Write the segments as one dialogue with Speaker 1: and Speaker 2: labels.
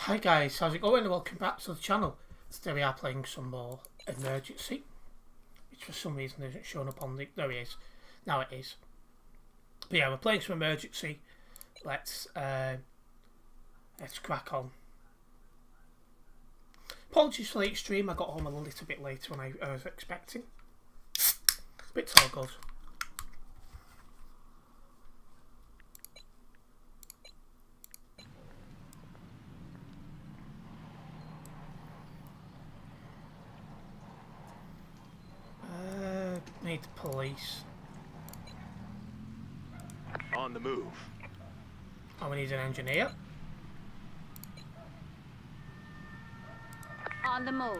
Speaker 1: Hi guys, how's it going? Welcome back to the channel. Today we are playing some more Emergency, which for some reason isn't showing up on the... There it is. Now it is. But yeah, we're playing some Emergency. Let's crack on. Apologies for the late stream, I got home a little bit later than I was expecting. But it's all good. Need the police.
Speaker 2: On the move.
Speaker 1: And we need an engineer.
Speaker 3: On the move.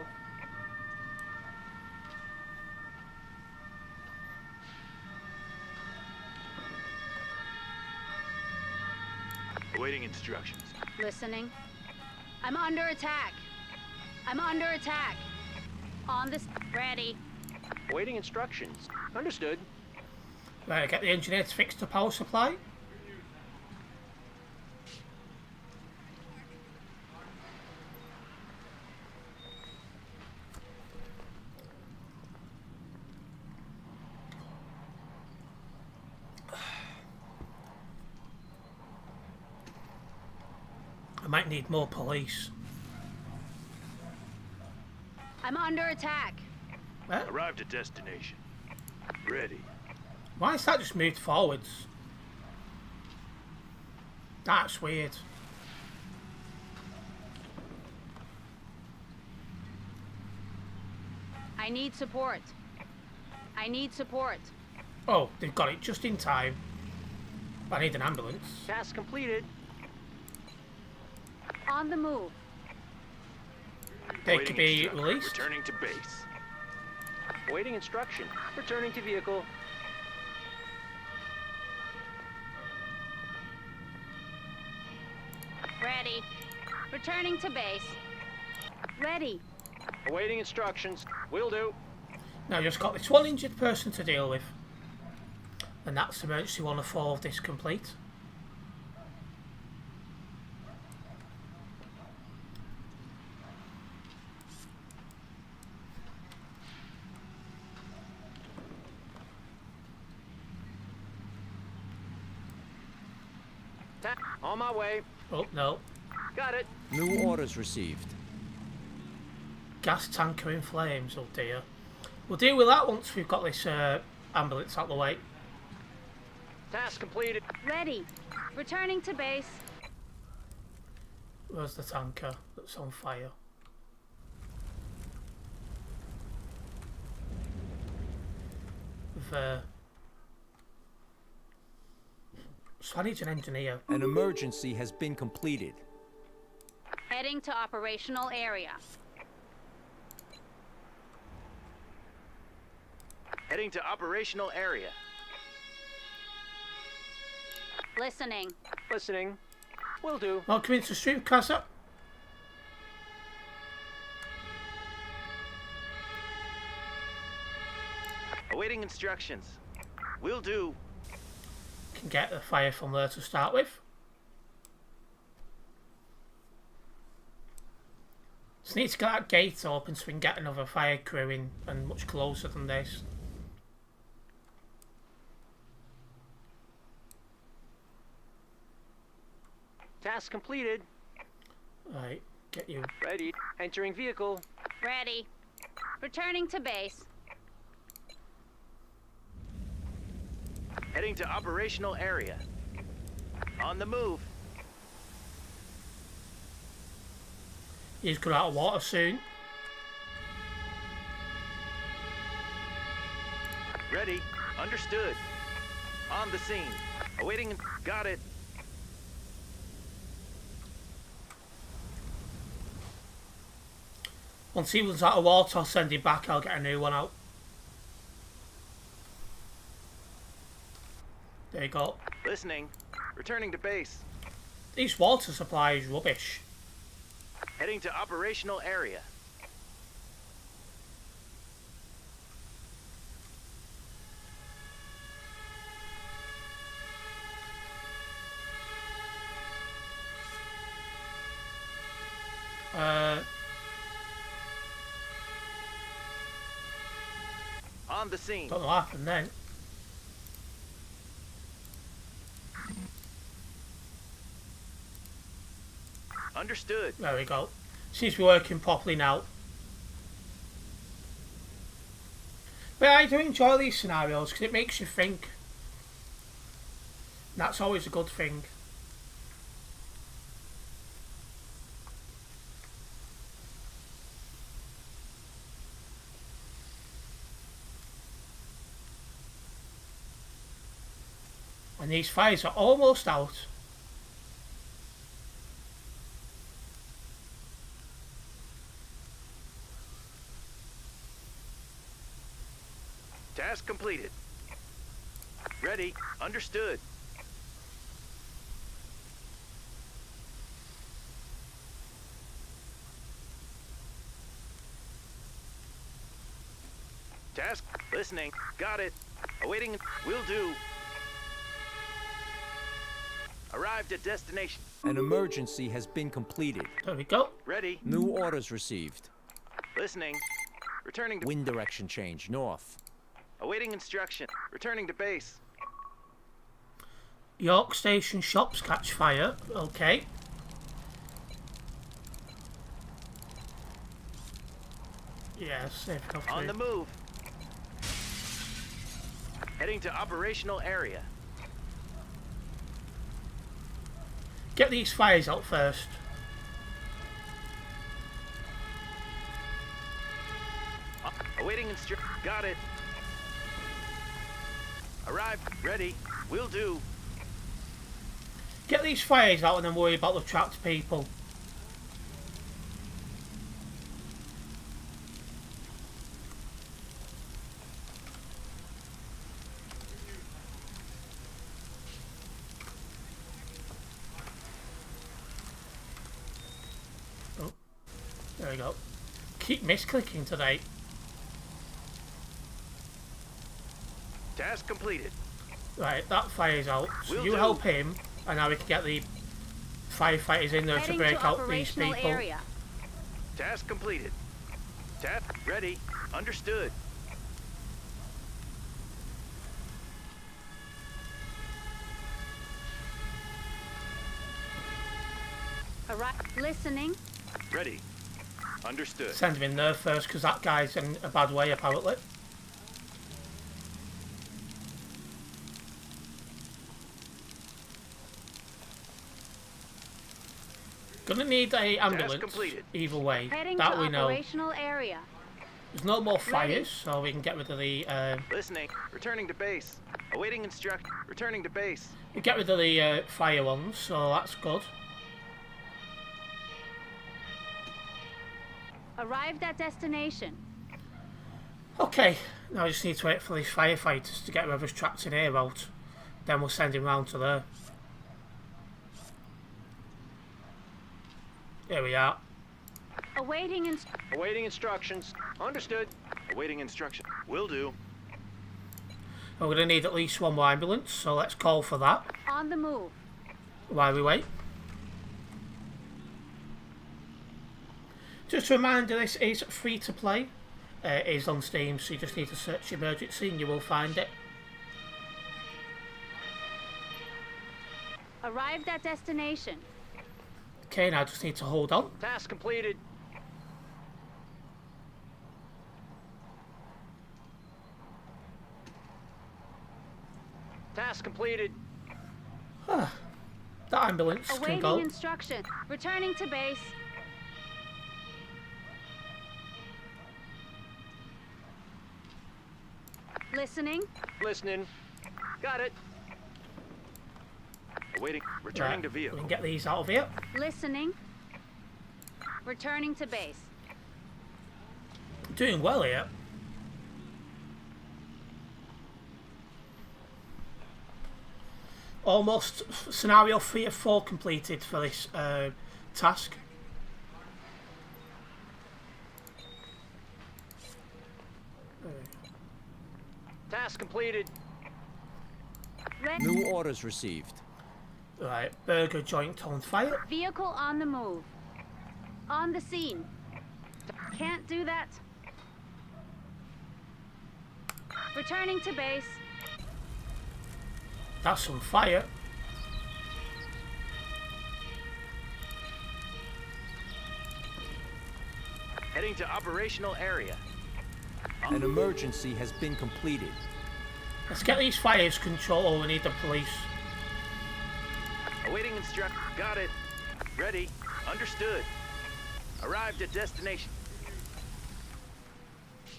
Speaker 2: Awaiting instructions.
Speaker 3: Listening. I'm under attack. I'm under attack. On this. Ready.
Speaker 4: Awaiting instructions. Understood.
Speaker 1: Right, get the engineer to fix the power supply. I might need more police.
Speaker 3: I'm under attack.
Speaker 2: Arrived at destination. Ready.
Speaker 1: Why is that just moved forwards? That's weird.
Speaker 3: I need support. I need support.
Speaker 1: Oh, they've got it just in time. I need an ambulance.
Speaker 4: Task completed.
Speaker 3: On the move.
Speaker 1: They could be
Speaker 2: instructions.
Speaker 1: released.
Speaker 2: Returning to base.
Speaker 4: Awaiting instruction. Returning to vehicle.
Speaker 3: Ready. Returning to base. Ready.
Speaker 4: Awaiting instructions. Will do.
Speaker 1: Now, just got this one injured person to deal with. And that's emergency 1 of 4 of this complete.
Speaker 4: On my way.
Speaker 1: Oh, no.
Speaker 4: Got it.
Speaker 5: New orders received.
Speaker 1: Gas tanker in flames, oh dear. We'll deal with that once we've got this ambulance out of the way.
Speaker 4: Task completed.
Speaker 3: Ready. Returning to base.
Speaker 1: Where's the tanker that's on fire? So I need an engineer.
Speaker 5: An emergency has been completed.
Speaker 3: Heading to operational area.
Speaker 2: Heading to operational area.
Speaker 3: Listening.
Speaker 4: Listening. Will do.
Speaker 1: Welcome into stream, Casa.
Speaker 2: Awaiting instructions. Will do.
Speaker 1: Can get the fire from there to start with. Just need to get that gate open so we can get another fire crew in and much closer than this.
Speaker 4: Task completed.
Speaker 1: Right, get you.
Speaker 4: Ready. Entering vehicle.
Speaker 3: Ready. Returning to base.
Speaker 2: Heading to operational area. On the move.
Speaker 1: He's got out of water soon.
Speaker 2: Ready. Understood. On the scene. Awaiting. Got it.
Speaker 1: Once he runs out of water, I'll send him back. I'll get a new one out. There you go.
Speaker 2: Listening. Returning to base.
Speaker 1: This water supply is rubbish.
Speaker 2: Heading to operational area. On the scene.
Speaker 1: Don't know what happened then.
Speaker 2: Understood.
Speaker 1: There we go. Seems to be working properly now. But I do enjoy these scenarios because it makes you think. And that's always a good thing. And these fires are almost out.
Speaker 2: Task completed. Ready. Understood. Task. Listening. Got it. Awaiting. Will do. Arrived at destination.
Speaker 5: An emergency has been completed.
Speaker 1: There we go.
Speaker 2: Ready.
Speaker 5: New orders received.
Speaker 2: Listening. Returning to...
Speaker 5: Wind direction change north.
Speaker 2: Awaiting instruction. Returning to base.
Speaker 1: York Station shops catch fire. Okay. Yeah, safe enough.
Speaker 2: On the move. Heading to operational area.
Speaker 1: Get these fires out first.
Speaker 2: Awaiting instruction. Got it. Arrived. Ready. Will do.
Speaker 1: Get these fires out and then worry about the trapped people. Oh, there we go. Keep misclicking today.
Speaker 2: Task completed.
Speaker 1: Right, that fire's out. So
Speaker 2: Will
Speaker 1: you
Speaker 2: do.
Speaker 1: help him, and now we can get the firefighters in there to
Speaker 3: Heading
Speaker 1: break
Speaker 3: to
Speaker 1: out these
Speaker 3: operational
Speaker 1: people.
Speaker 3: area.
Speaker 2: Task completed. Task ready. Understood.
Speaker 3: Listening.
Speaker 2: Ready. Understood.
Speaker 1: Send him in there first, because that guy's in a bad way, apparently. Gonna need a ambulance
Speaker 2: completed.
Speaker 1: either way.
Speaker 3: Heading
Speaker 1: That
Speaker 3: to
Speaker 1: we know.
Speaker 3: operational area.
Speaker 1: There's no more
Speaker 3: Ready.
Speaker 1: fires, so we can get rid of the
Speaker 2: Listening. Returning to base. Awaiting instruction. Returning to base.
Speaker 1: fire ones, so that's good.
Speaker 3: Arrived at destination.
Speaker 1: Okay, now I just need to wait for these firefighters to get whoever's trapped in here out. Then we'll send him round to there. Here we are.
Speaker 3: Awaiting
Speaker 4: Awaiting instructions. Understood.
Speaker 2: Awaiting instruction. Will do.
Speaker 1: We're going to need at least one more ambulance, so let's call for that
Speaker 3: on the move.
Speaker 1: while we wait. Just a reminder, this is free to play. It is on Steam, so you just need to search emergency and you will find it.
Speaker 3: Arrived at destination.
Speaker 1: Okay, now I just need to hold on.
Speaker 4: Task completed. Task completed.
Speaker 1: That ambulance can
Speaker 3: Awaiting
Speaker 1: go.
Speaker 3: instruction. Returning to base. Listening.
Speaker 4: Listening. Got it.
Speaker 2: Awaiting. Returning
Speaker 1: Right,
Speaker 2: to
Speaker 1: we
Speaker 2: vehicle.
Speaker 1: can get these out of here.
Speaker 3: Listening. Returning to base.
Speaker 1: Doing well here. Almost scenario 3 of 4 completed for this task.
Speaker 4: Task completed.
Speaker 5: New orders received.
Speaker 1: Right, burger joint on fire.
Speaker 3: Vehicle on the move. On the scene. Can't do that. Returning to base.
Speaker 1: That's some fire.
Speaker 2: Heading to operational area.
Speaker 5: An emergency has been completed.
Speaker 1: Let's get these fires controlled. We need the police.
Speaker 2: Awaiting instruct. Got it. Ready. Understood. Arrived at destination.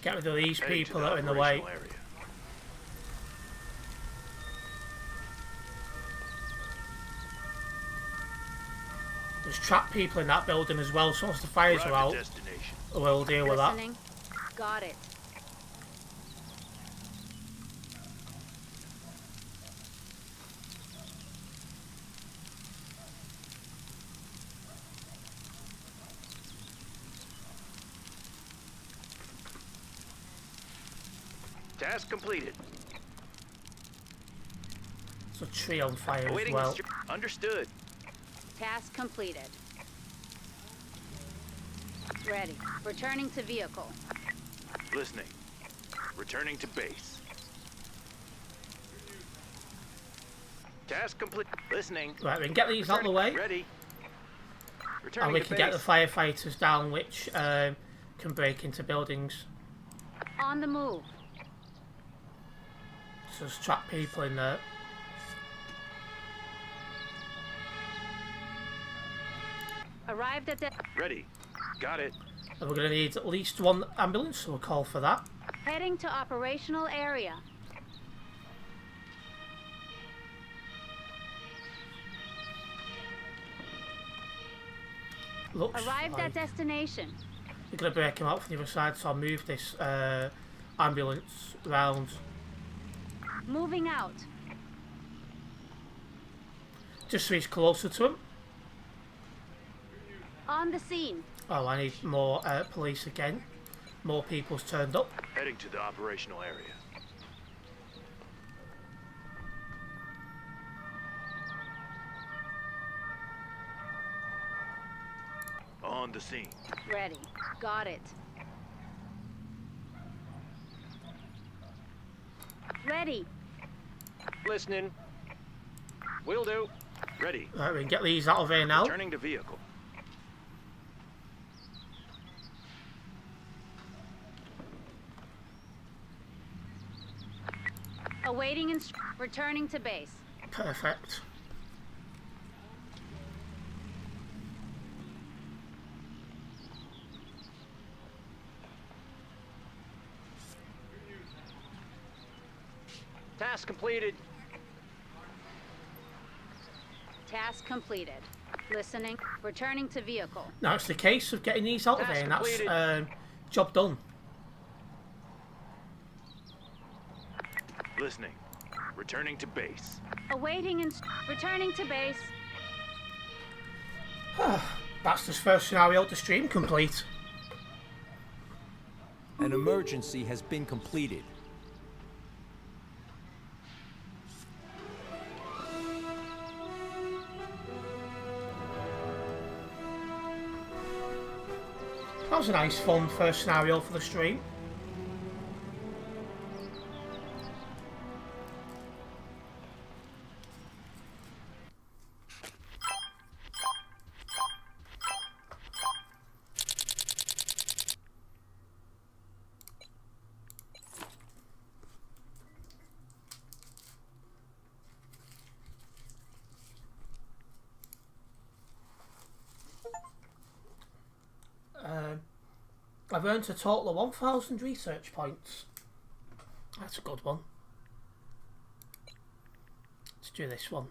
Speaker 1: Get rid of these
Speaker 2: Heading to
Speaker 1: people that are in the way.
Speaker 2: operational area.
Speaker 1: There's trapped people in that building as well, so once the fires are out,
Speaker 2: Arrived at destination.
Speaker 1: we'll deal with that.
Speaker 3: Listening. Got it.
Speaker 2: Task completed.
Speaker 1: There's a tree on fire as
Speaker 2: Awaiting
Speaker 1: well.
Speaker 2: Understood.
Speaker 3: Task completed. Ready. Returning to vehicle.
Speaker 2: Listening. Returning to base. Task complete. Listening.
Speaker 1: Right, we can get these out of the way,
Speaker 2: Ready. Returning
Speaker 1: and we
Speaker 2: to
Speaker 1: can
Speaker 2: base.
Speaker 1: get the firefighters down, which can break into buildings.
Speaker 3: On the move.
Speaker 1: So there's trapped people in there.
Speaker 3: Arrived at the...
Speaker 2: Ready. Got it.
Speaker 1: And we're going to need at least one ambulance, so we'll call for that.
Speaker 3: Heading to operational area.
Speaker 1: Looks
Speaker 3: Arrived
Speaker 1: like
Speaker 3: at destination.
Speaker 1: we're going to break him out from the other side, so I'll move this ambulance round.
Speaker 3: Moving out.
Speaker 1: Just so he's closer to him.
Speaker 3: On the scene.
Speaker 1: Oh, I need more police again. More people's turned up.
Speaker 2: Heading to the operational area. On the scene.
Speaker 3: Ready. Got it. Ready.
Speaker 2: Listening. Will do. Ready.
Speaker 1: Right, we can get these out of here now.
Speaker 2: Returning to vehicle.
Speaker 3: Awaiting returning to base.
Speaker 1: Perfect.
Speaker 4: Task completed.
Speaker 3: Task completed. Listening. Returning to vehicle.
Speaker 1: Now it's the case of getting these out of
Speaker 4: Task
Speaker 1: here, and that's
Speaker 4: completed.
Speaker 1: job done.
Speaker 2: Listening. Returning to base.
Speaker 3: Awaiting returning to base.
Speaker 1: That's the first scenario of the stream complete.
Speaker 5: An emergency has been completed.
Speaker 1: That was a nice, fun first scenario for the stream. I've earned a total of 1,000 research points. That's a good one. Let's do this one.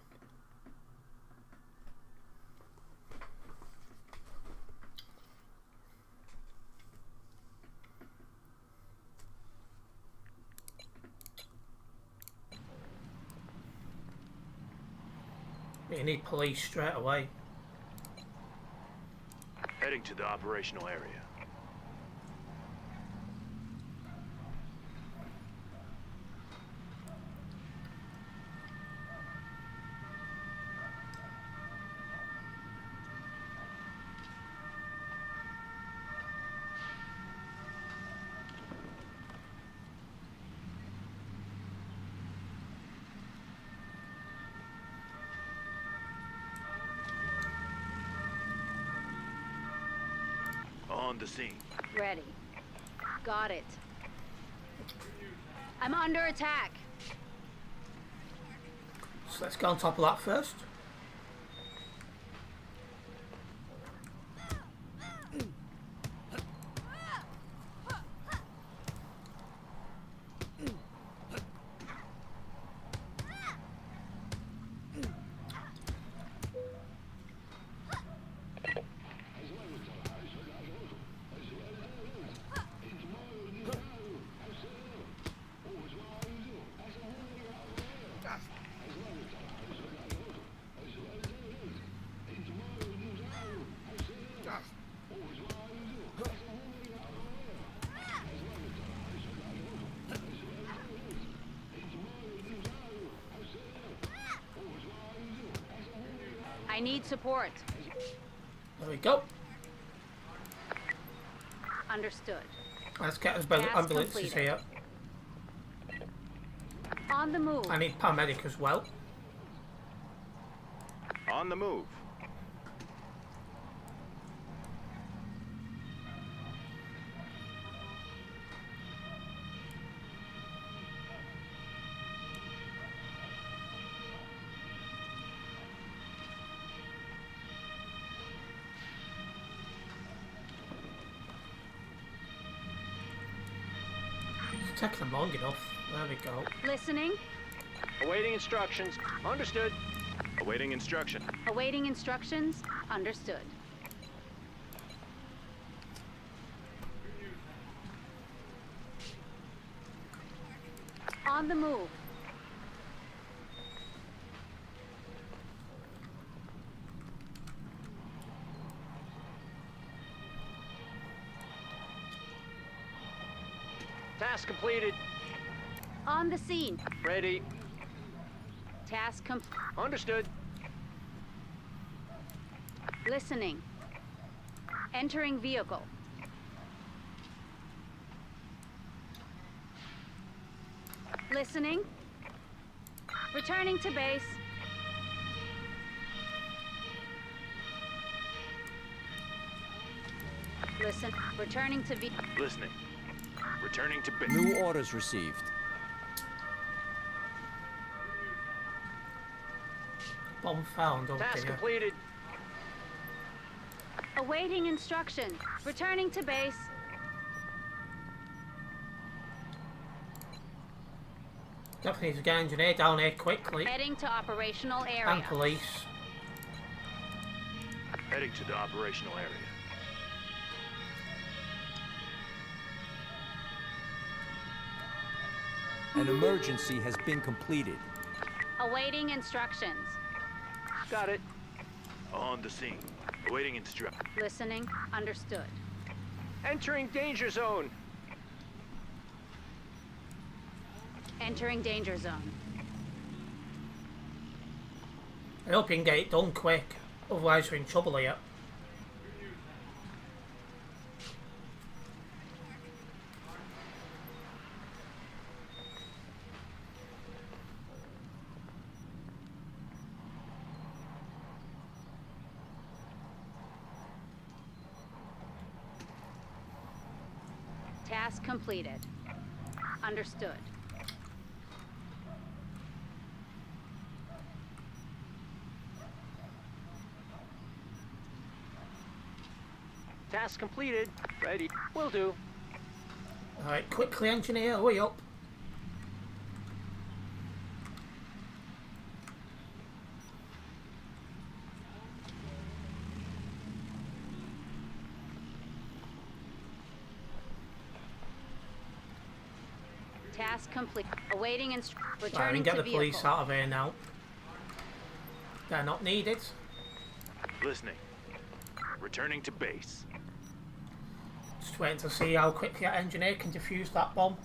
Speaker 1: You need police straight away.
Speaker 2: Heading to the operational area. On the scene.
Speaker 3: Ready. Got it. I'm under attack.
Speaker 1: So let's get on top of that first.
Speaker 3: I need support.
Speaker 1: There we go.
Speaker 3: Understood.
Speaker 1: Let's get us
Speaker 3: Task
Speaker 1: ambulances
Speaker 3: completed.
Speaker 1: here.
Speaker 3: On the move.
Speaker 1: I need paramedic as well.
Speaker 2: On the move.
Speaker 1: It's taking them long enough. There we go.
Speaker 3: Listening.
Speaker 4: Awaiting instructions. Understood.
Speaker 2: Awaiting instruction.
Speaker 3: Awaiting instructions. Understood. On the move.
Speaker 4: Task completed.
Speaker 3: On the scene.
Speaker 4: Ready.
Speaker 3: Task complete.
Speaker 4: Understood.
Speaker 3: Listening. Entering vehicle. Listening. Returning to base. Listen. Returning to vehicle.
Speaker 2: Listening. Returning to base.
Speaker 5: New orders received.
Speaker 1: Bomb found. Oh
Speaker 4: Task
Speaker 1: dear.
Speaker 4: completed.
Speaker 3: Awaiting instruction. Returning to base.
Speaker 1: Definitely need to get engineer down here quickly.
Speaker 3: Heading to operational
Speaker 1: And
Speaker 3: area.
Speaker 1: police.
Speaker 2: Heading to the operational area.
Speaker 5: An emergency has been completed.
Speaker 3: Awaiting instructions.
Speaker 4: Got it.
Speaker 2: On the scene. Awaiting instruction.
Speaker 3: Listening. Understood.
Speaker 4: Entering danger zone.
Speaker 3: Entering danger zone.
Speaker 1: I hope you can get it done quick. Otherwise we're in trouble here.
Speaker 3: Task completed. Understood.
Speaker 4: Task completed. Ready. Will do.
Speaker 1: Alright, quickly engineer, hurry up.
Speaker 3: Task complete. Awaiting
Speaker 1: Right, we
Speaker 3: returning
Speaker 1: can get
Speaker 3: to
Speaker 1: the
Speaker 3: vehicle.
Speaker 1: police out of here now. They're not needed.
Speaker 2: Listening. Returning to base.
Speaker 1: Just waiting to see how quickly that engineer can defuse that bomb.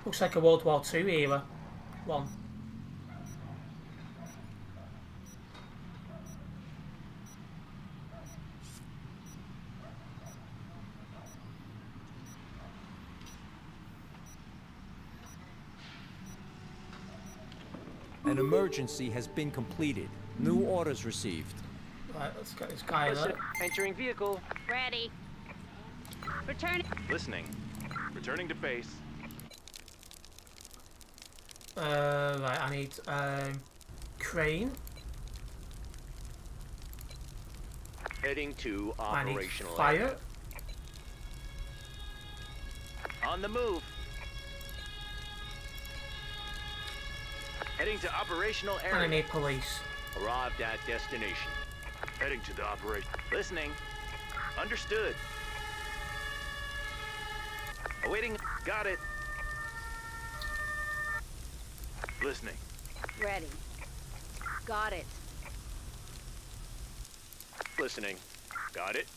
Speaker 1: Looks like a World War II era one.
Speaker 5: An emergency has been completed. New orders received.
Speaker 1: Right, let's get this guy
Speaker 4: Listen.
Speaker 1: there.
Speaker 4: Entering vehicle.
Speaker 3: Ready. Returning.
Speaker 2: Listening. Returning to base.
Speaker 1: Right, I need crane.
Speaker 2: Heading to
Speaker 1: I need
Speaker 2: operational
Speaker 1: fire.
Speaker 2: area. On the move. Heading to operational
Speaker 1: And I
Speaker 2: area.
Speaker 1: need police.
Speaker 2: Arrived at destination. Heading to the operation. Listening. Understood. Awaiting. Got it. Listening.
Speaker 3: Ready. Got it.
Speaker 2: Listening. Got it.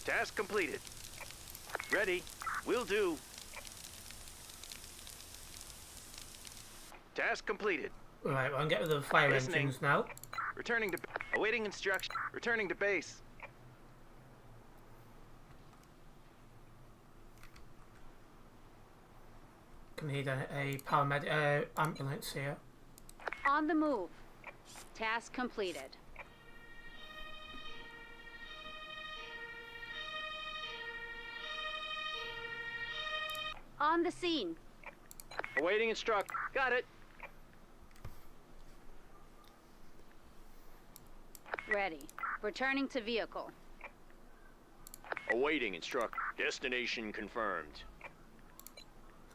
Speaker 2: Task completed. Ready. Will do. Task completed.
Speaker 1: Right, well, I can get rid of the fire
Speaker 2: Listening.
Speaker 1: engines now.
Speaker 2: Returning to... Awaiting instruction. Returning to base.
Speaker 1: Can need a paramedic ambulance here.
Speaker 3: On the move. Task completed. On the scene.
Speaker 4: Awaiting instruct.
Speaker 2: Got it.
Speaker 3: Ready. Returning to vehicle.
Speaker 2: Awaiting instruct. Destination confirmed.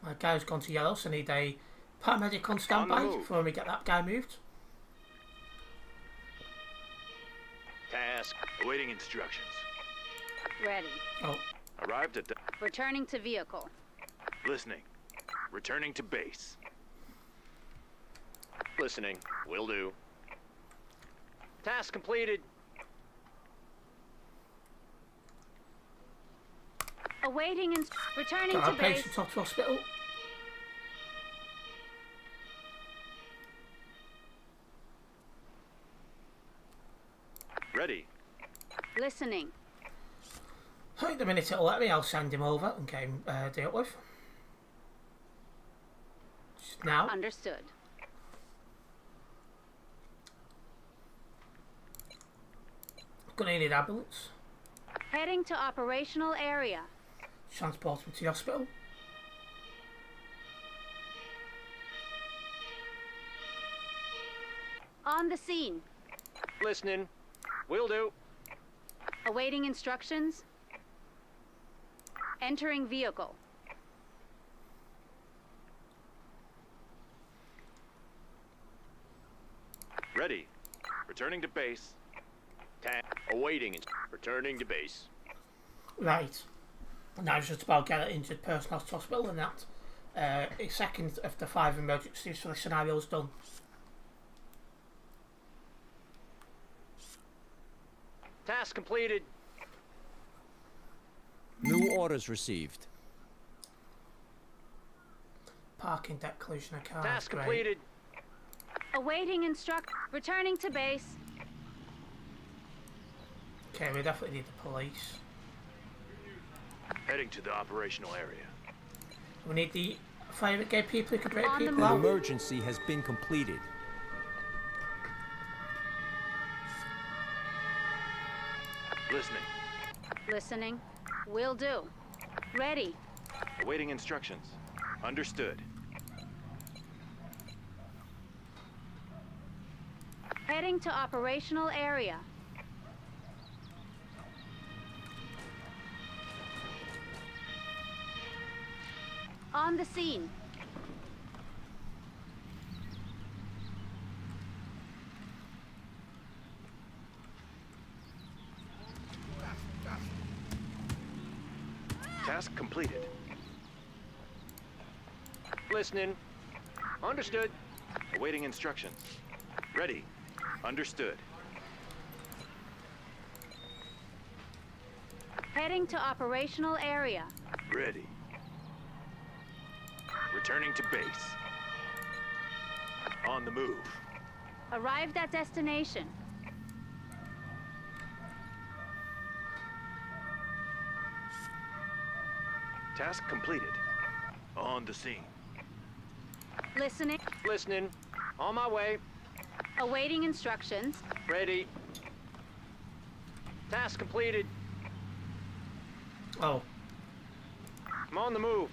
Speaker 1: My guy's gone to yellow, so I need a paramedic on standby
Speaker 2: move.
Speaker 1: before we get that guy moved.
Speaker 2: Task. Awaiting instructions.
Speaker 3: Ready.
Speaker 1: Oh,
Speaker 2: Arrived at the...
Speaker 3: Returning to vehicle.
Speaker 2: Listening. Returning to base. Listening. Will do.
Speaker 4: Task completed.
Speaker 3: Awaiting returning
Speaker 1: got
Speaker 3: to
Speaker 1: our
Speaker 3: base.
Speaker 1: patient off to hospital.
Speaker 2: Ready.
Speaker 3: Listening.
Speaker 1: Right, the minute it'll let me, I'll send him over and get him dealt with. Just now.
Speaker 3: Understood.
Speaker 1: Gonna need an ambulance.
Speaker 3: Heading to operational area.
Speaker 1: Transport him to the hospital.
Speaker 3: On the scene.
Speaker 4: Listening. Will do.
Speaker 3: Awaiting instructions. Entering vehicle.
Speaker 2: Ready. Returning to base. Awaiting. Returning to base.
Speaker 1: Right. Now it's just about getting an injured person off to hospital and that. A second of the 5 emergencies for the scenario's done.
Speaker 4: Task completed.
Speaker 5: New orders received.
Speaker 1: Parking deck collision of cars.
Speaker 4: Task
Speaker 1: great.
Speaker 4: completed.
Speaker 3: Awaiting returning to base.
Speaker 1: Okay, we definitely need the police.
Speaker 2: Heading to the operational area.
Speaker 1: We need the fire brigade people who can break
Speaker 3: On the
Speaker 1: people
Speaker 5: An
Speaker 1: out.
Speaker 5: emergency has been completed.
Speaker 2: Listening.
Speaker 3: Listening. Will do. Ready.
Speaker 2: Awaiting instructions. Understood.
Speaker 3: Heading to operational area. On the scene.
Speaker 2: Task completed.
Speaker 4: Listening. Understood.
Speaker 2: Awaiting instructions. Ready. Understood.
Speaker 3: Heading to operational area.
Speaker 2: Ready. Returning to base. On the move.
Speaker 3: Arrived at destination.
Speaker 2: Task completed. On the scene.
Speaker 3: Listening.
Speaker 4: Listening. On my way.
Speaker 3: Awaiting instructions.
Speaker 4: Ready. Task completed.
Speaker 1: Oh,
Speaker 4: I'm on the move.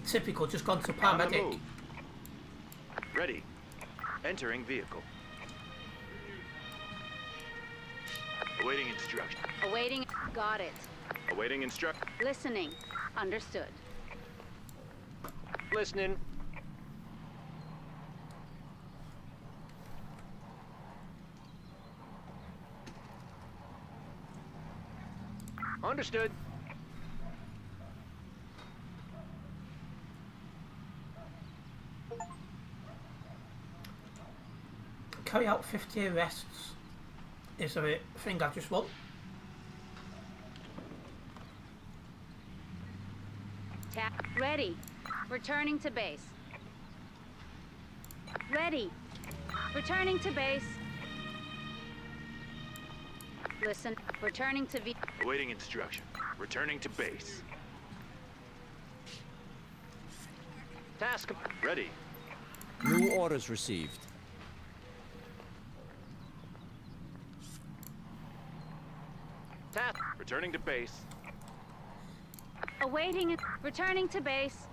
Speaker 1: typical, just gone to
Speaker 2: On the
Speaker 1: paramedic.
Speaker 2: move. Ready. Entering vehicle. Awaiting instruction.
Speaker 3: Awaiting. Got it.
Speaker 2: Awaiting instruct.
Speaker 3: Listening. Understood.
Speaker 4: Listening. Understood.
Speaker 1: Carry out 50 arrests. Is there a thing I just want?
Speaker 3: Ready. Returning to base. Ready. Returning to base. Listen. Returning to
Speaker 2: Awaiting instruction. Returning to base.
Speaker 4: Task
Speaker 2: Ready.
Speaker 5: New orders received.
Speaker 4: task.
Speaker 2: Returning to base.
Speaker 3: Awaiting. Returning to base.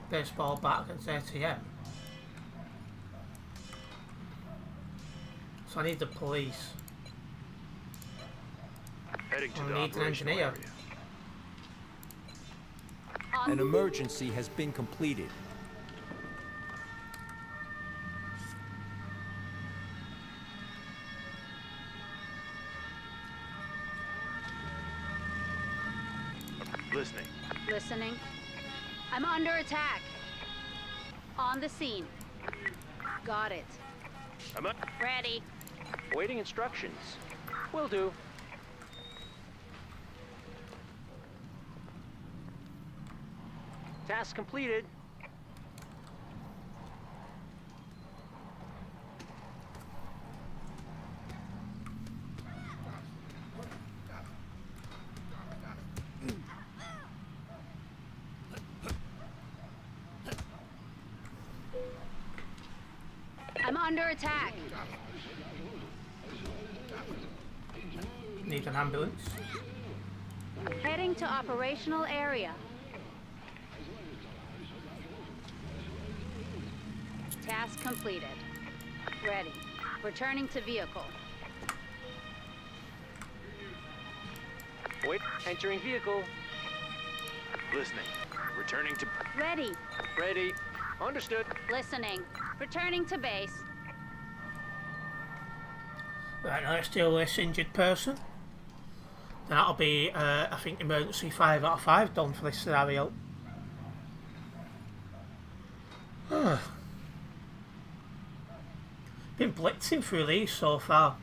Speaker 1: Baseball bat against ATM. So I need the police.
Speaker 2: Heading to
Speaker 1: I
Speaker 2: the
Speaker 1: need an
Speaker 2: operational
Speaker 1: engineer.
Speaker 2: area.
Speaker 3: On
Speaker 5: An emergency has been completed.
Speaker 2: Listening.
Speaker 3: Listening. I'm under attack. On the scene. Got it.
Speaker 2: I'm up.
Speaker 3: Ready.
Speaker 4: Awaiting instructions. Will do. Task completed.
Speaker 3: I'm under attack.
Speaker 1: Need an ambulance.
Speaker 3: Heading to operational area. Task completed. Ready. Returning to vehicle.
Speaker 4: Wait. Entering vehicle.
Speaker 2: Listening. Returning to.
Speaker 3: Ready.
Speaker 4: Ready. Understood.
Speaker 3: Listening. Returning to base.
Speaker 1: Right, now let's deal with this injured person. Then that'll be, I think, emergency 5 out of 5 done for this scenario. Been blitzing through these so far.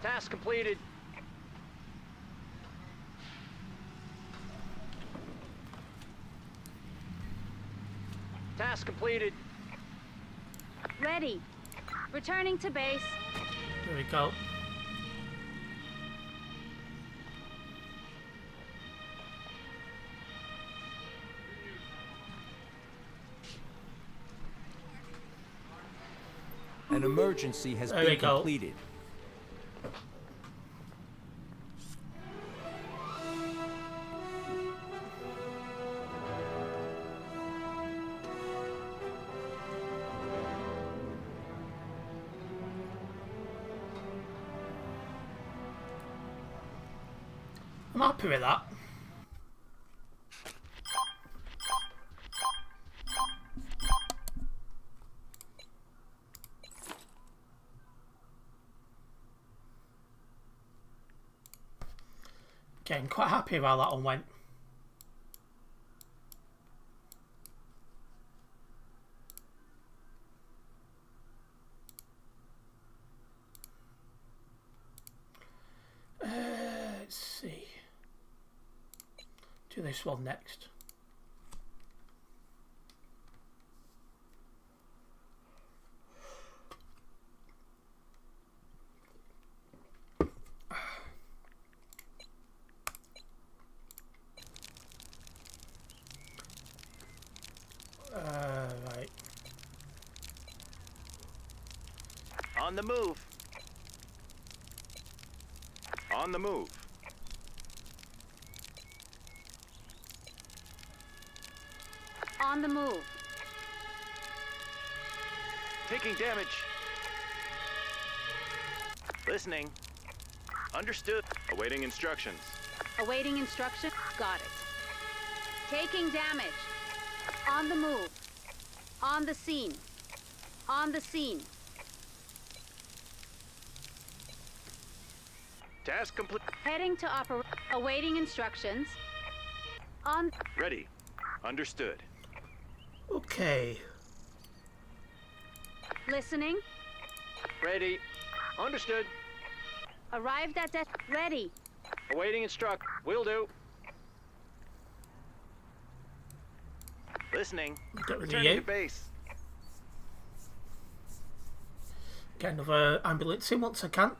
Speaker 4: Task completed. Task completed.
Speaker 3: Ready. Returning to base.
Speaker 1: There we go.
Speaker 5: An emergency has
Speaker 1: There we
Speaker 5: been
Speaker 1: go.
Speaker 5: completed.
Speaker 1: I'm happy with that. Getting quite happy with how that one went. Let's see. Do this one next. Right.
Speaker 2: On the move. On the move.
Speaker 3: On the move.
Speaker 2: Taking damage. Listening. Understood. Awaiting instructions.
Speaker 3: Awaiting instruction. Got it. Taking damage. On the move. On the scene. On the scene.
Speaker 2: Task complete.
Speaker 3: Heading to awaiting instructions. On.
Speaker 2: Ready. Understood.
Speaker 1: Okay.
Speaker 3: Listening.
Speaker 4: Ready. Understood.
Speaker 3: Arrived at that. Ready.
Speaker 4: Awaiting instruct. Will do.
Speaker 2: Listening.
Speaker 1: Get rid of
Speaker 2: Returning
Speaker 1: you.
Speaker 2: to base.
Speaker 1: Get another ambulance in once I can.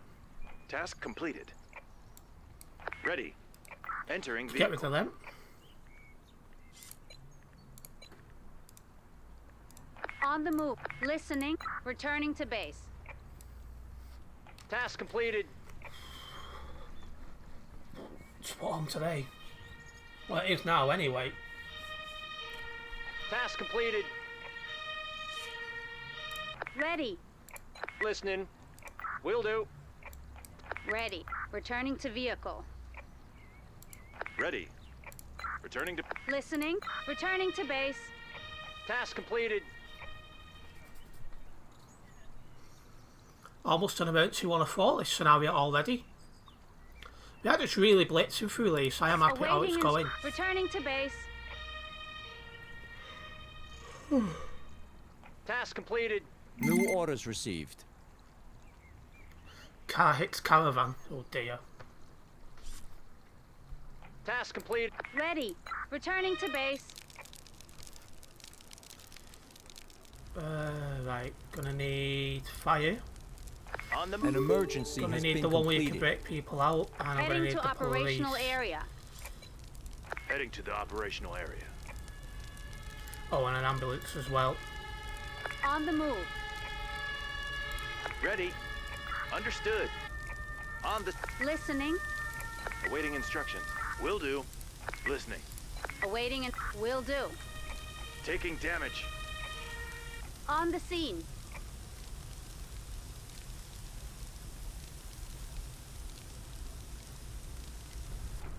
Speaker 2: Task completed. Ready. Entering
Speaker 1: Get rid
Speaker 2: vehicle.
Speaker 1: of them.
Speaker 3: On the move. Listening. Returning to base.
Speaker 4: Task completed.
Speaker 1: Spot on today. Well, it is now anyway.
Speaker 4: Task completed.
Speaker 3: Ready.
Speaker 4: Listening. Will do.
Speaker 3: Ready. Returning to vehicle.
Speaker 2: Ready. Returning to...
Speaker 3: Listening. Returning to base.
Speaker 4: Task completed.
Speaker 1: Almost an emergency 104 this scenario already. We are just really blitzing through these, so I am happy how it's going.
Speaker 3: Returning to base.
Speaker 4: Task completed.
Speaker 5: New orders received.
Speaker 1: Car hits caravan. Oh dear.
Speaker 4: Task completed.
Speaker 3: Ready. Returning to base.
Speaker 1: Right. Gonna need fire.
Speaker 2: On the
Speaker 5: An
Speaker 2: move.
Speaker 5: emergency
Speaker 1: Gonna
Speaker 5: has
Speaker 1: need
Speaker 5: been
Speaker 1: the one where you can
Speaker 5: completed.
Speaker 1: break people out, and I'm gonna
Speaker 3: Heading
Speaker 1: need
Speaker 3: to
Speaker 1: the
Speaker 3: operational
Speaker 1: police.
Speaker 3: area.
Speaker 2: Heading to the operational area.
Speaker 1: Oh, and an ambulance as well.
Speaker 3: On the move.
Speaker 2: Ready. Understood. On the...
Speaker 3: Listening.
Speaker 2: Awaiting instructions. Will do. Listening.
Speaker 3: Awaiting and will do.
Speaker 2: Taking damage.
Speaker 3: On the scene.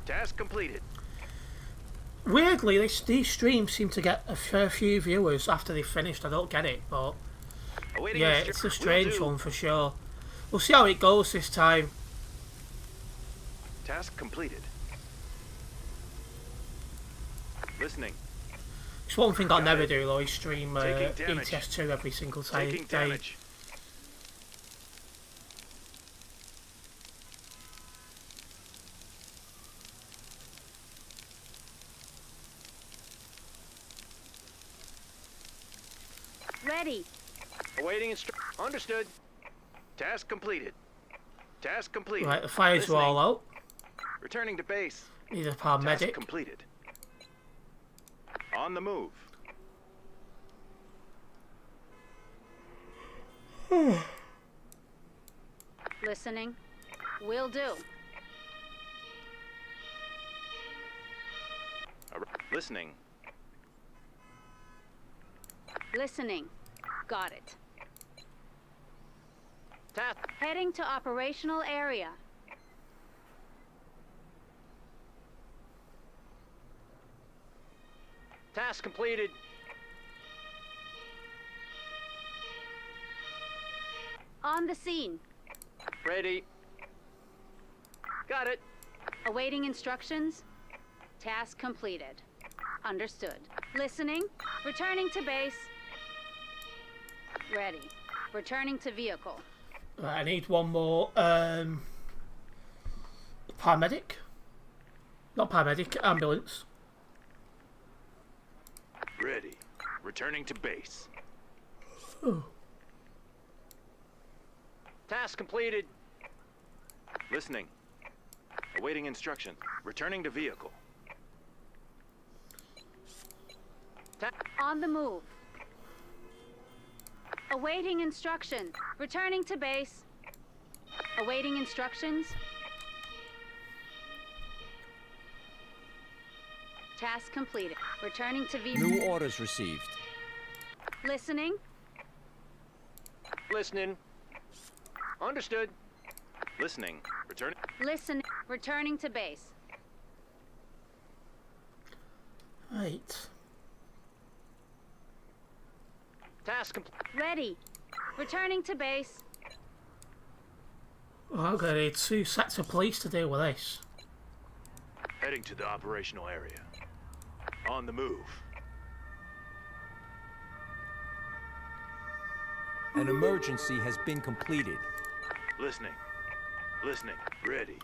Speaker 2: Task completed.
Speaker 1: Weirdly, these streams seem to get a fair few viewers after they've finished. I don't get it, but
Speaker 2: Awaiting
Speaker 1: yeah,
Speaker 2: instru-
Speaker 1: it's a
Speaker 2: Will
Speaker 1: strange
Speaker 2: do.
Speaker 1: one for sure. We'll see how it goes this time.
Speaker 2: Task completed. Listening.
Speaker 1: It's one thing I'll
Speaker 2: Got
Speaker 1: never
Speaker 2: it.
Speaker 1: do though, is stream
Speaker 2: Taking damage.
Speaker 1: ETS2 every single
Speaker 2: Taking
Speaker 1: day.
Speaker 2: damage.
Speaker 3: Ready.
Speaker 4: Awaiting instruct. Understood.
Speaker 2: Task completed. Task completed.
Speaker 1: Right, the fires are all out.
Speaker 2: Returning to base.
Speaker 1: Need a
Speaker 2: Task
Speaker 1: paramedic.
Speaker 2: completed. On the move.
Speaker 3: Listening. Will do.
Speaker 2: Listening.
Speaker 3: Listening. Got it.
Speaker 4: Task.
Speaker 3: Heading to operational area.
Speaker 4: Task completed.
Speaker 3: On the scene.
Speaker 4: Ready. Got it.
Speaker 3: Awaiting instructions. Task completed. Understood. Listening. Returning to base. Ready. Returning to vehicle.
Speaker 1: Right, I need one more paramedic. Not paramedic, ambulance.
Speaker 2: Ready. Returning to base.
Speaker 4: Task completed.
Speaker 2: Listening. Awaiting instruction. Returning to vehicle.
Speaker 3: On the move. Awaiting instruction. Returning to base. Awaiting instructions. Task completed. Returning to vehicle.
Speaker 5: New orders received.
Speaker 3: Listening.
Speaker 2: Listening. Understood. Listening. Returning.
Speaker 3: Listen. Returning to base.
Speaker 1: Right.
Speaker 2: Task complete.
Speaker 3: Ready. Returning to base.
Speaker 1: Well, I'm going to need 2 sets of police to deal with this.
Speaker 2: Heading to the operational area. On the move.
Speaker 5: An emergency has been completed.
Speaker 2: Listening. Listening. Ready.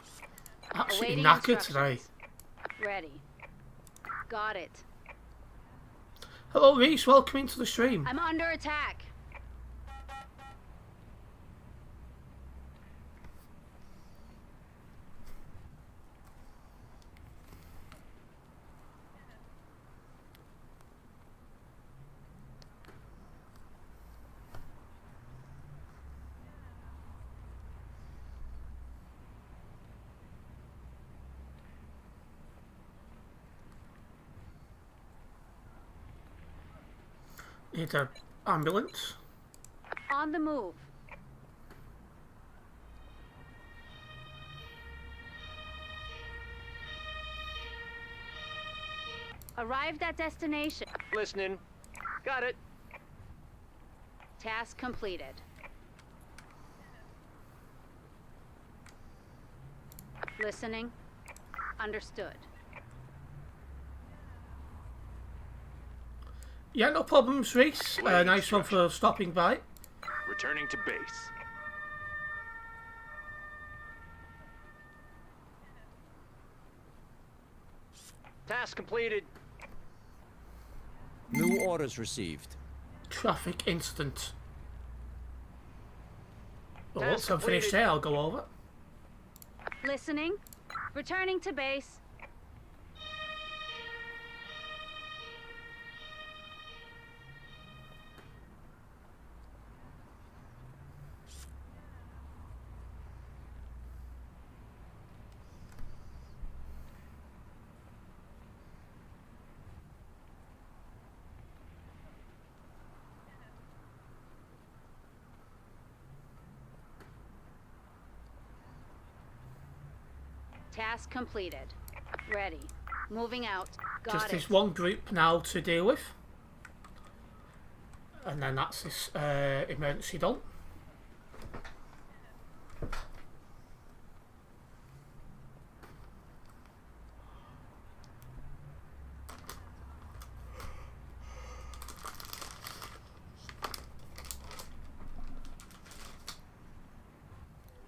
Speaker 1: Absolutely
Speaker 3: Awaiting
Speaker 1: knackered today.
Speaker 3: instructions. Ready. Got it.
Speaker 1: Hello, Reese. Welcome into the stream.
Speaker 3: I'm under attack.
Speaker 1: Need an ambulance.
Speaker 3: On the move. Arrived at destination.
Speaker 2: Listening. Got it.
Speaker 3: Task completed. Listening. Understood.
Speaker 1: Yeah, no problems, Reese.
Speaker 2: Awaiting
Speaker 1: Nice one for stopping by.
Speaker 2: Returning to base. Task completed.
Speaker 5: New orders received.
Speaker 1: Traffic incident. Well,
Speaker 2: Task
Speaker 1: once I'm finished
Speaker 2: completed.
Speaker 1: there, I'll go over.
Speaker 3: Listening. Returning to base. Task completed. Ready. Moving out. Got
Speaker 1: Just
Speaker 3: it.
Speaker 1: this one group now to deal with. And then that's this emergency done.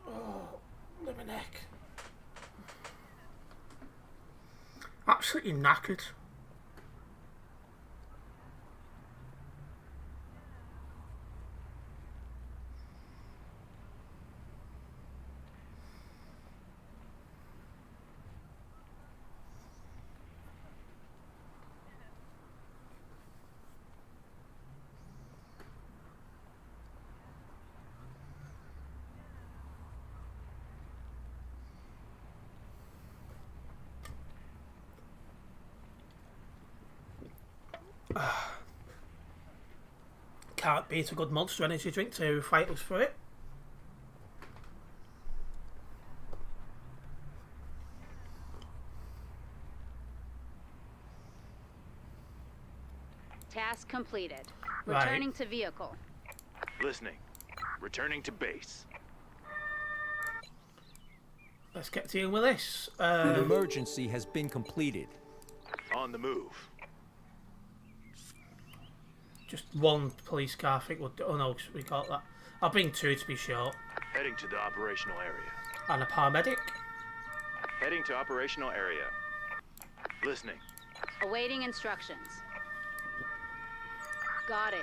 Speaker 1: Oh, my neck. Absolutely knackered. Can't beat a good Monster Energy drink to fight us through it.
Speaker 3: Task completed.
Speaker 1: Right.
Speaker 3: Returning to vehicle.
Speaker 2: Listening. Returning to base.
Speaker 1: Let's get dealing with this.
Speaker 5: An emergency has been completed.
Speaker 2: On the move.
Speaker 1: Just one police car, I think would. Oh no, we got that. I'll bring 2 to be short.
Speaker 2: Heading to the operational area.
Speaker 1: And a paramedic.
Speaker 2: Heading to operational area. Listening.
Speaker 3: Awaiting instructions. Got it.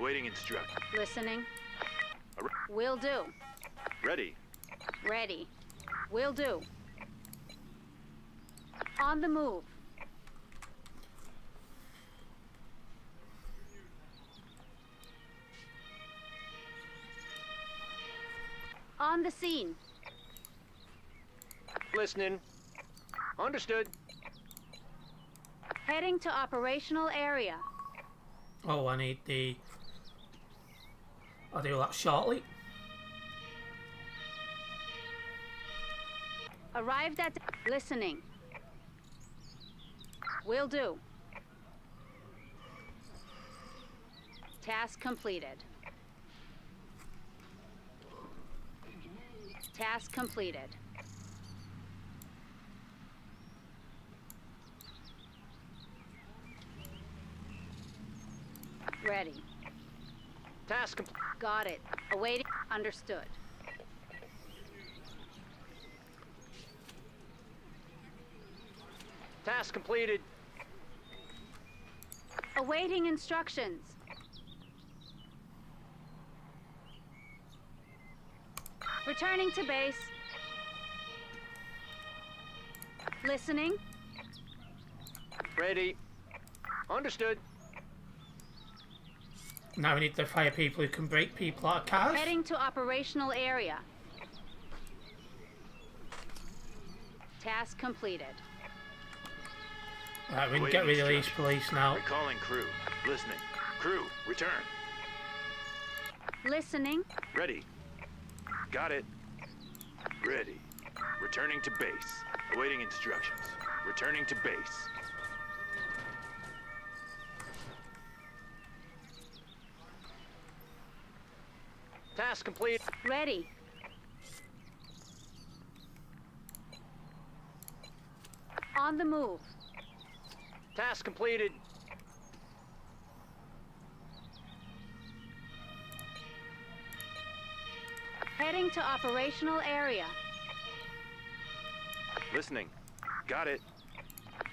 Speaker 2: Awaiting instruction.
Speaker 3: Listening.
Speaker 2: Ar-
Speaker 3: Will do.
Speaker 2: Ready.
Speaker 3: Ready. Will do. On the move. On the scene.
Speaker 4: Listening. Understood.
Speaker 3: Heading to operational area.
Speaker 1: Oh, I need the... I'll do that shortly.
Speaker 3: Arrived at... Listening. Will do. Task completed. Task completed. Ready.
Speaker 4: Task complete.
Speaker 3: Got it. Awaiting. Understood.
Speaker 4: Task completed.
Speaker 3: Awaiting instructions. Returning to base. Listening.
Speaker 4: Ready. Understood.
Speaker 1: Now we need to fire people who can break people out of cars.
Speaker 3: Heading to operational area. Task completed.
Speaker 1: Right, we can get rid of these police now.
Speaker 2: Recalling crew. Listening. Crew, return.
Speaker 3: Listening.
Speaker 2: Ready. Got it. Ready. Returning to base. Awaiting instructions. Returning to base.
Speaker 4: Task complete.
Speaker 3: Ready. On the move.
Speaker 4: Task completed.
Speaker 3: Heading to operational area.
Speaker 2: Listening. Got it.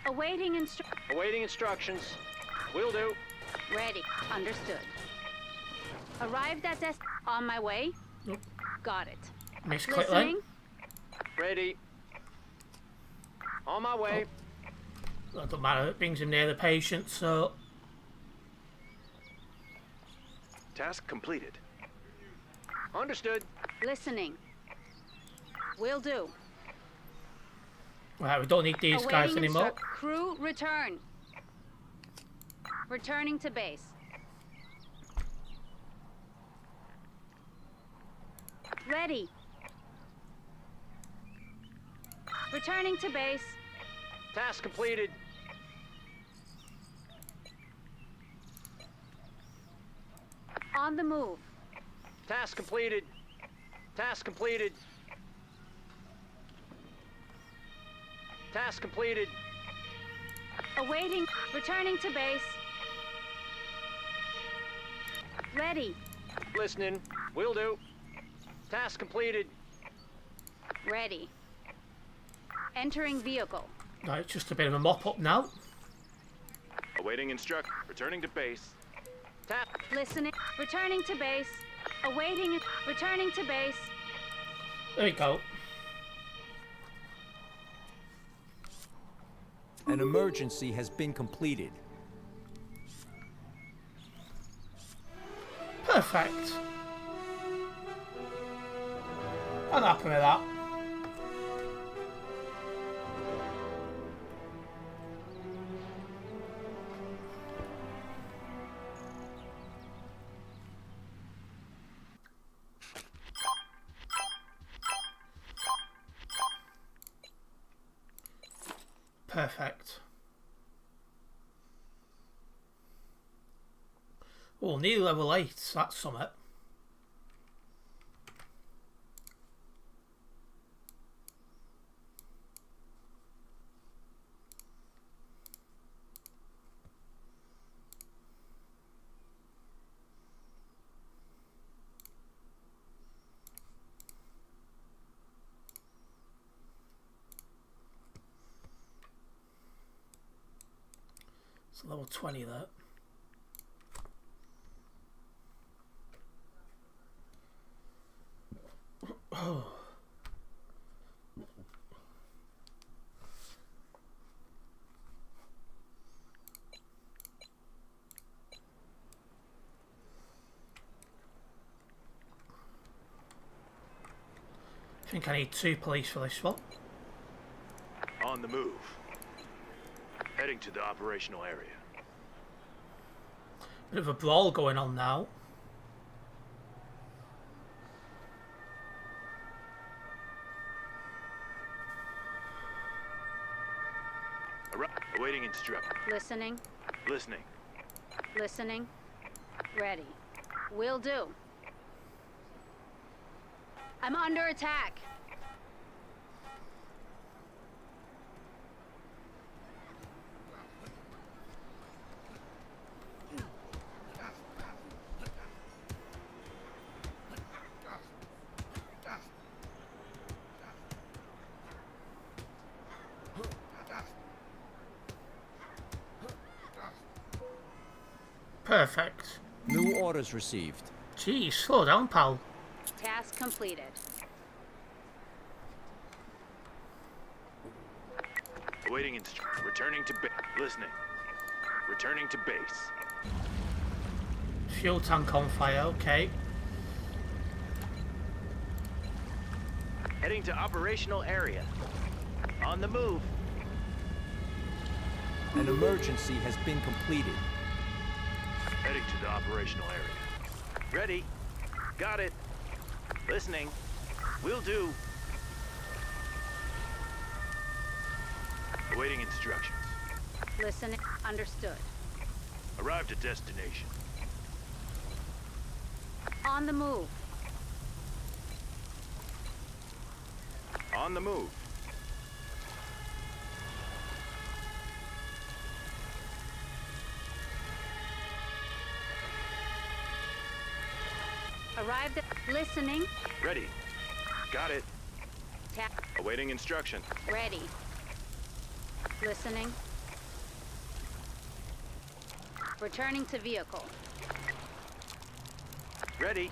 Speaker 3: Awaiting
Speaker 4: Awaiting instructions. Will do.
Speaker 3: Ready. Understood. Arrived at desk. On my way.
Speaker 1: Nope.
Speaker 3: Got it.
Speaker 1: Misclick
Speaker 3: Listening.
Speaker 4: Ready. On my way.
Speaker 1: That doesn't matter, it brings him near the patient, so...
Speaker 2: Task completed.
Speaker 4: Understood.
Speaker 3: Listening. Will do.
Speaker 1: Right, we don't need these guys
Speaker 3: Awaiting
Speaker 1: anymore.
Speaker 3: Crew, return. Returning to base. Ready. Returning to base.
Speaker 4: Task completed.
Speaker 3: On the move.
Speaker 4: Task completed. Task completed. Task completed.
Speaker 3: Awaiting. Returning to base. Ready.
Speaker 4: Listening. Will do. Task completed.
Speaker 3: Ready. Entering vehicle.
Speaker 1: Right, it's just a bit of a mop-up now.
Speaker 2: Awaiting instruct. Returning to base.
Speaker 3: Listening. Returning to base. Awaiting. Returning to base.
Speaker 1: There we go.
Speaker 5: An emergency has been completed.
Speaker 1: Perfect. I'm happy with that. Perfect. Oh, nearly level 8, that's something. It's level 20 there. Oh. I think I need 2 police for this one.
Speaker 2: On the move. Heading to the operational area.
Speaker 1: Bit of a brawl going on now.
Speaker 2: Awaiting instruction.
Speaker 3: Listening.
Speaker 2: Listening.
Speaker 3: Listening. Ready. Will do. I'm under attack.
Speaker 1: Perfect.
Speaker 5: New orders received.
Speaker 1: Geez, slow down, pal.
Speaker 3: Task completed.
Speaker 2: Awaiting instruction. Returning to base. Listening. Returning to base.
Speaker 1: Fuel tank on fire, okay.
Speaker 4: Heading to operational area. On the move.
Speaker 5: An emergency has been completed.
Speaker 2: Heading to the operational area.
Speaker 4: Ready. Got it. Listening. Will do.
Speaker 2: Awaiting instructions.
Speaker 3: Listening. Understood.
Speaker 2: Arrived at destination.
Speaker 3: On the move.
Speaker 2: On the move.
Speaker 3: Arrived at... Listening.
Speaker 2: Ready. Got it.
Speaker 3: Tap.
Speaker 2: Awaiting instruction.
Speaker 3: Ready. Listening. Returning to vehicle.
Speaker 4: Ready.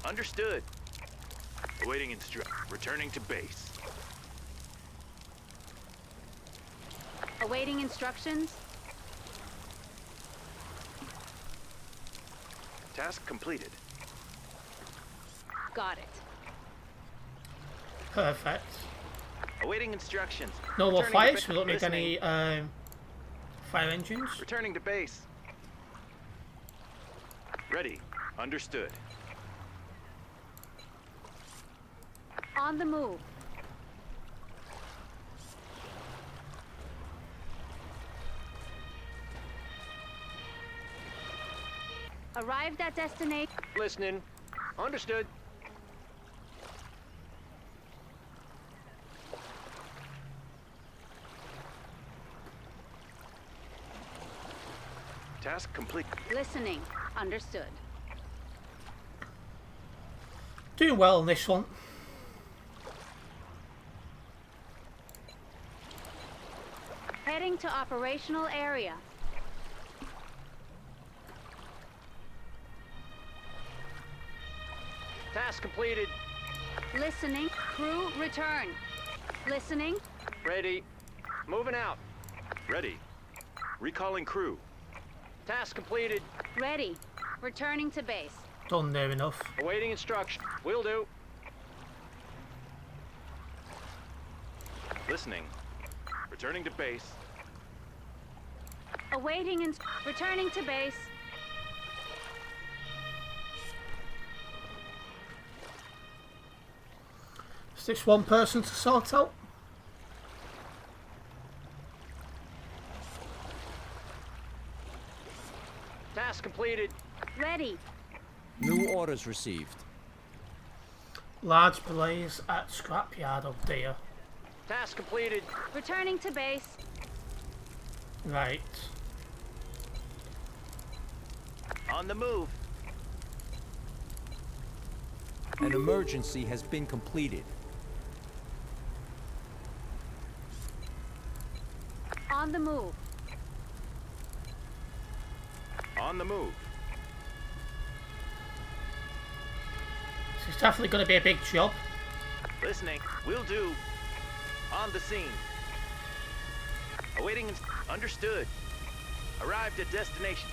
Speaker 4: Understood.
Speaker 2: Awaiting instruction. Returning to base.
Speaker 3: Awaiting instructions.
Speaker 2: Task completed.
Speaker 3: Got it.
Speaker 1: Perfect.
Speaker 4: Awaiting instructions.
Speaker 1: No more
Speaker 4: Returning to
Speaker 1: fires, we don't need
Speaker 4: listening.
Speaker 1: any fire engines.
Speaker 4: Returning to base.
Speaker 2: Ready. Understood.
Speaker 3: On the move. Arrived at destination.
Speaker 4: Listening. Understood.
Speaker 2: Task complete.
Speaker 3: Listening. Understood.
Speaker 1: Doing well on this one.
Speaker 3: Heading to operational area.
Speaker 4: Task completed.
Speaker 3: Listening. Crew return. Listening.
Speaker 4: Ready. Moving out.
Speaker 2: Ready. Recalling crew.
Speaker 4: Task completed.
Speaker 3: Ready. Returning to base.
Speaker 1: Done near enough.
Speaker 4: Awaiting instruction. Will do.
Speaker 2: Listening. Returning to base.
Speaker 3: Awaiting and returning to base.
Speaker 1: Is this one person to sort out?
Speaker 4: Task completed.
Speaker 3: Ready.
Speaker 5: New orders received.
Speaker 1: Large blaze at scrapyard, oh dear.
Speaker 4: Task completed.
Speaker 3: Returning to base.
Speaker 1: Right.
Speaker 4: On the move.
Speaker 5: An emergency has been completed.
Speaker 3: On the move.
Speaker 2: On the move.
Speaker 1: This is definitely going to be a big job.
Speaker 4: Listening. Will do. On the scene. Awaiting. Understood. Arrived at destination.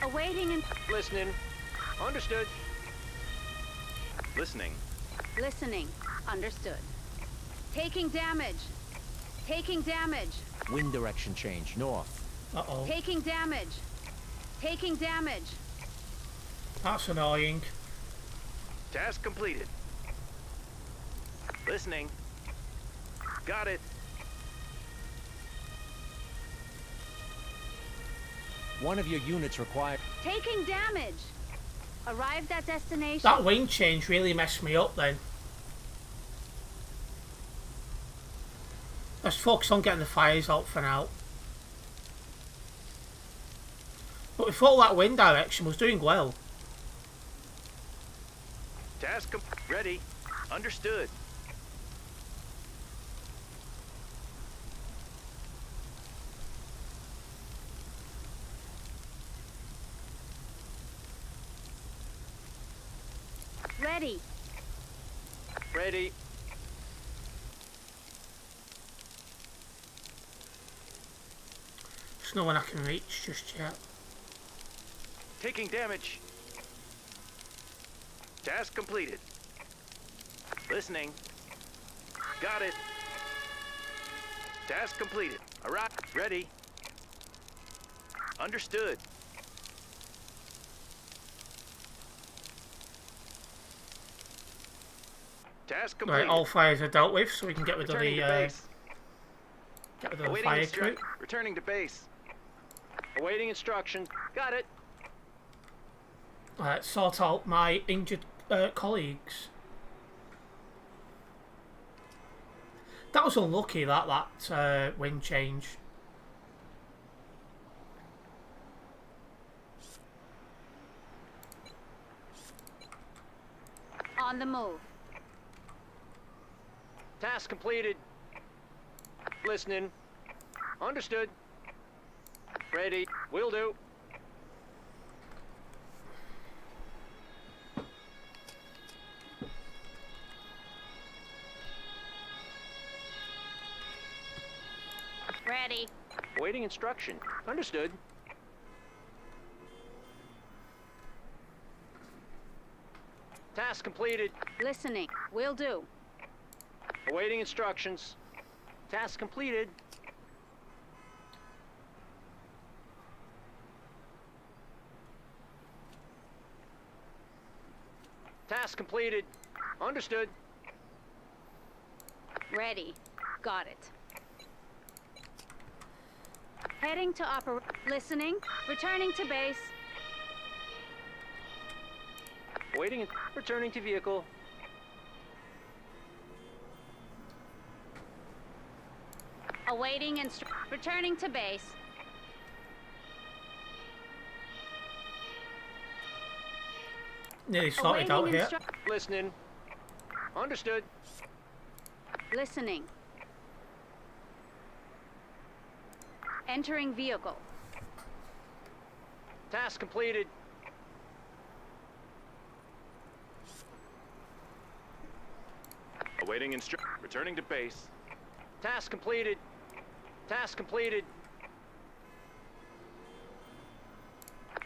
Speaker 3: Awaiting and
Speaker 4: Listening. Understood.
Speaker 2: Listening.
Speaker 3: Listening. Understood. Taking damage. Taking damage.
Speaker 5: Wind direction change, north.
Speaker 1: Uh-oh.
Speaker 3: Taking damage. Taking damage.
Speaker 1: That's annoying.
Speaker 2: Task completed. Listening. Got it.
Speaker 5: One of your units required.
Speaker 3: Taking damage. Arrived at destination.
Speaker 1: That wind change really messed me up then. Let's focus on getting the fires out for now. But we thought that wind direction was doing well.
Speaker 2: Ready. Understood.
Speaker 3: Ready.
Speaker 4: Ready.
Speaker 1: There's no one I can reach just yet.
Speaker 2: Taking damage. Task completed. Listening. Got it. Task completed. Arrive. Ready. Understood. Task completed.
Speaker 1: Right, all fires are dealt with, so we can get rid of
Speaker 2: Returning
Speaker 1: the
Speaker 2: to base. Awaiting
Speaker 1: fire crew.
Speaker 2: Returning to base.
Speaker 4: Awaiting instruction. Got it.
Speaker 1: Right, sort out my injured colleagues. That was unlucky, that wind change.
Speaker 3: On the move.
Speaker 4: Task completed. Listening. Understood. Ready. Will do.
Speaker 3: Ready.
Speaker 4: Awaiting instruction. Understood. Task completed.
Speaker 3: Listening. Will do.
Speaker 4: Awaiting instructions. Task completed. Task completed. Understood.
Speaker 3: Ready. Got it. Heading to listening. Returning to base.
Speaker 4: Waiting and returning to vehicle.
Speaker 3: Awaiting returning to base.
Speaker 1: Nearly sorted out here.
Speaker 4: Listening. Understood.
Speaker 3: Listening. Entering vehicle.
Speaker 4: Task completed.
Speaker 2: Awaiting returning to base.
Speaker 4: Task completed. Task completed.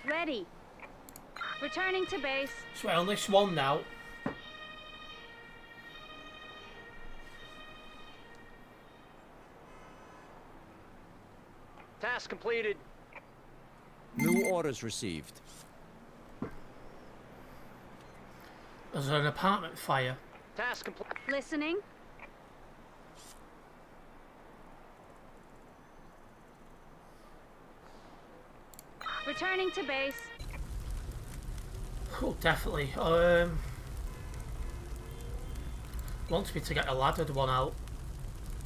Speaker 3: Ready. Returning to base.
Speaker 1: So we're on this one now.
Speaker 4: Task completed.
Speaker 5: New orders received.
Speaker 1: There's an apartment fire.
Speaker 4: Task complete.
Speaker 3: Listening. Returning to base.
Speaker 1: Oh, definitely. Wants me to get a laddered one out.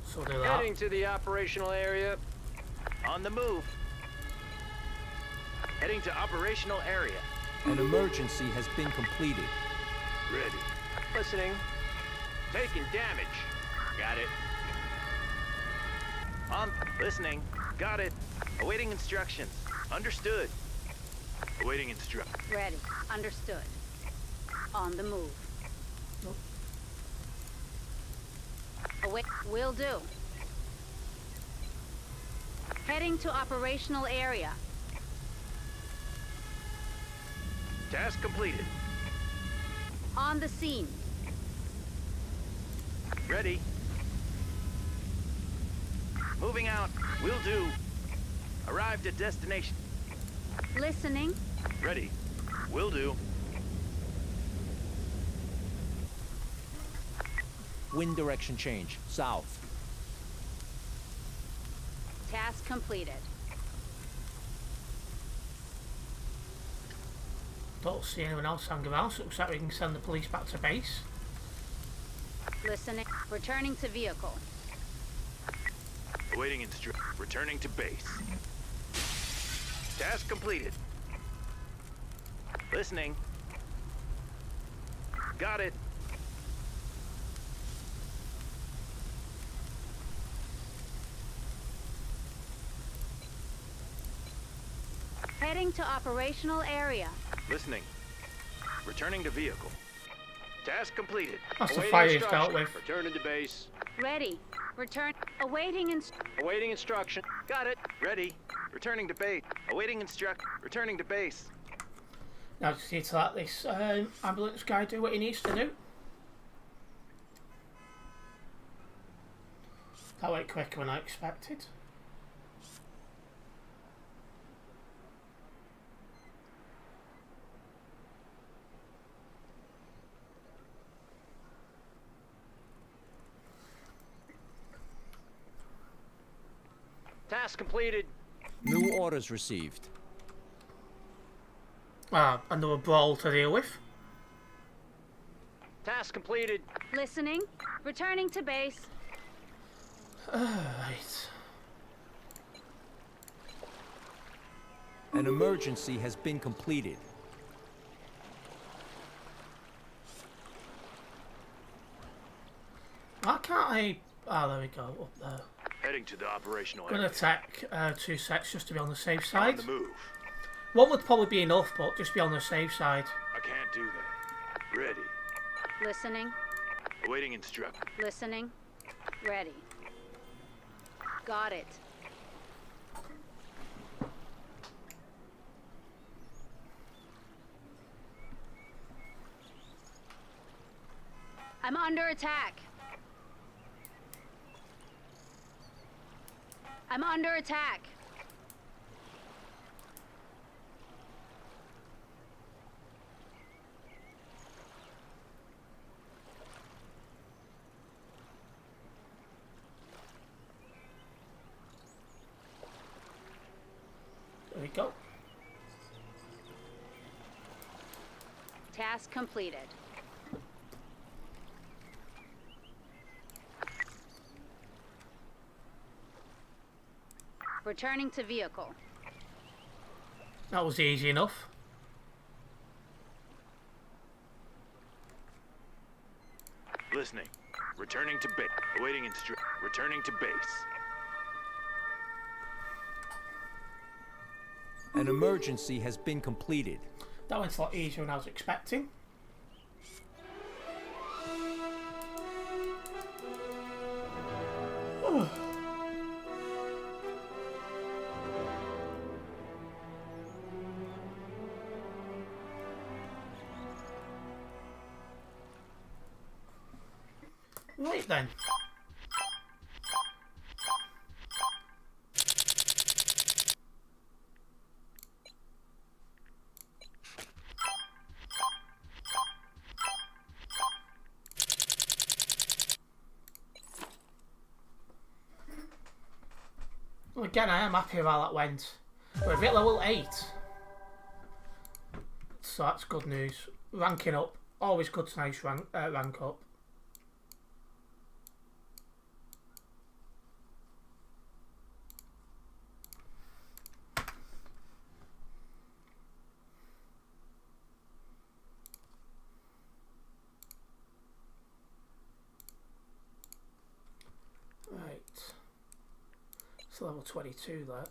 Speaker 1: So do that.
Speaker 4: Heading to the operational area.
Speaker 2: On the move. Heading to operational area.
Speaker 5: An emergency has been completed.
Speaker 2: Ready.
Speaker 4: Listening.
Speaker 2: Taking damage. Got it. On. Listening. Got it. Awaiting instructions. Understood. Awaiting instructions.
Speaker 3: Ready. Understood. On the move.
Speaker 1: Nope.
Speaker 3: Await. Will do. Heading to operational area.
Speaker 2: Task completed.
Speaker 3: On the scene.
Speaker 4: Ready. Moving out. Will do. Arrived at destination.
Speaker 3: Listening.
Speaker 2: Ready. Will do.
Speaker 5: Wind direction change. South.
Speaker 3: Task completed.
Speaker 1: Don't see anyone else hanging around, so it looks like we can send the police back to base.
Speaker 3: Listening. Returning to vehicle.
Speaker 2: Awaiting instruction. Returning to base.
Speaker 4: Task completed. Listening. Got it.
Speaker 3: Heading to operational area.
Speaker 2: Listening. Returning to vehicle.
Speaker 4: Task completed.
Speaker 1: That's the
Speaker 4: Awaiting
Speaker 1: fire he's
Speaker 4: instruction.
Speaker 1: dealt with.
Speaker 4: Returning to base.
Speaker 3: Ready. Return. Awaiting
Speaker 4: Awaiting instruction. Got it. Ready. Returning to base. Awaiting instruction. Returning to base.
Speaker 1: Now just need to let this ambulance guy do what he needs to do. That went quicker than I expected.
Speaker 4: Task completed.
Speaker 5: New orders received.
Speaker 1: Another brawl to deal with.
Speaker 4: Task completed.
Speaker 3: listening. Returning to base.
Speaker 1: Right.
Speaker 5: An emergency has been completed.
Speaker 1: Why can't I... Oh, there we go, up there.
Speaker 2: Heading to the operational
Speaker 1: Gonna
Speaker 2: area.
Speaker 1: take 2 sets just to be on the safe
Speaker 2: On
Speaker 1: side.
Speaker 2: the move.
Speaker 1: One would probably be enough, but just be on the safe side.
Speaker 2: I can't do that. Ready.
Speaker 3: Listening.
Speaker 2: Awaiting instruction.
Speaker 3: Listening. Ready. Got it. I'm under attack. I'm under attack.
Speaker 1: There we go.
Speaker 3: Task completed. Returning to vehicle.
Speaker 1: That was easy enough.
Speaker 2: Listening. Returning to base. Awaiting instruction. Returning to base.
Speaker 5: An emergency has been completed.
Speaker 1: That went a lot easier than I was expecting. Right then. Well, again, I am happy with how that went. We're a bit level 8. So that's good news. Ranking up. Always good to nice rank up. Right. It's level 22 that.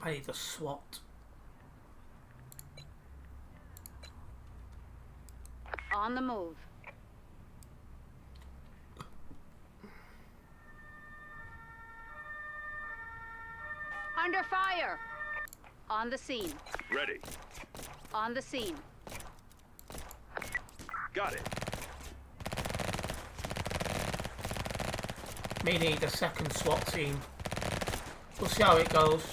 Speaker 1: I need the SWAT.
Speaker 3: On the move. Under fire. On the scene.
Speaker 2: Ready.
Speaker 3: On the scene.
Speaker 2: Got it.
Speaker 1: May need a second SWAT team. We'll see how it goes.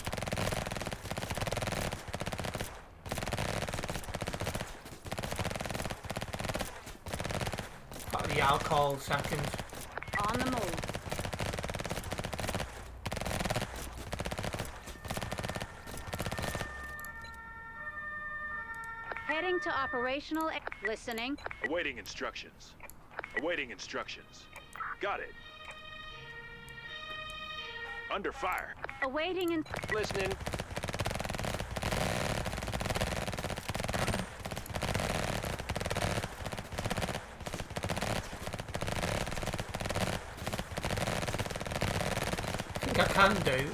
Speaker 1: Got the alcohol second.
Speaker 3: On the move. Heading to operational. Listening.
Speaker 2: Awaiting instructions. Awaiting instructions. Got it. Under fire.
Speaker 3: Awaiting and
Speaker 4: Listening.
Speaker 1: I think I can do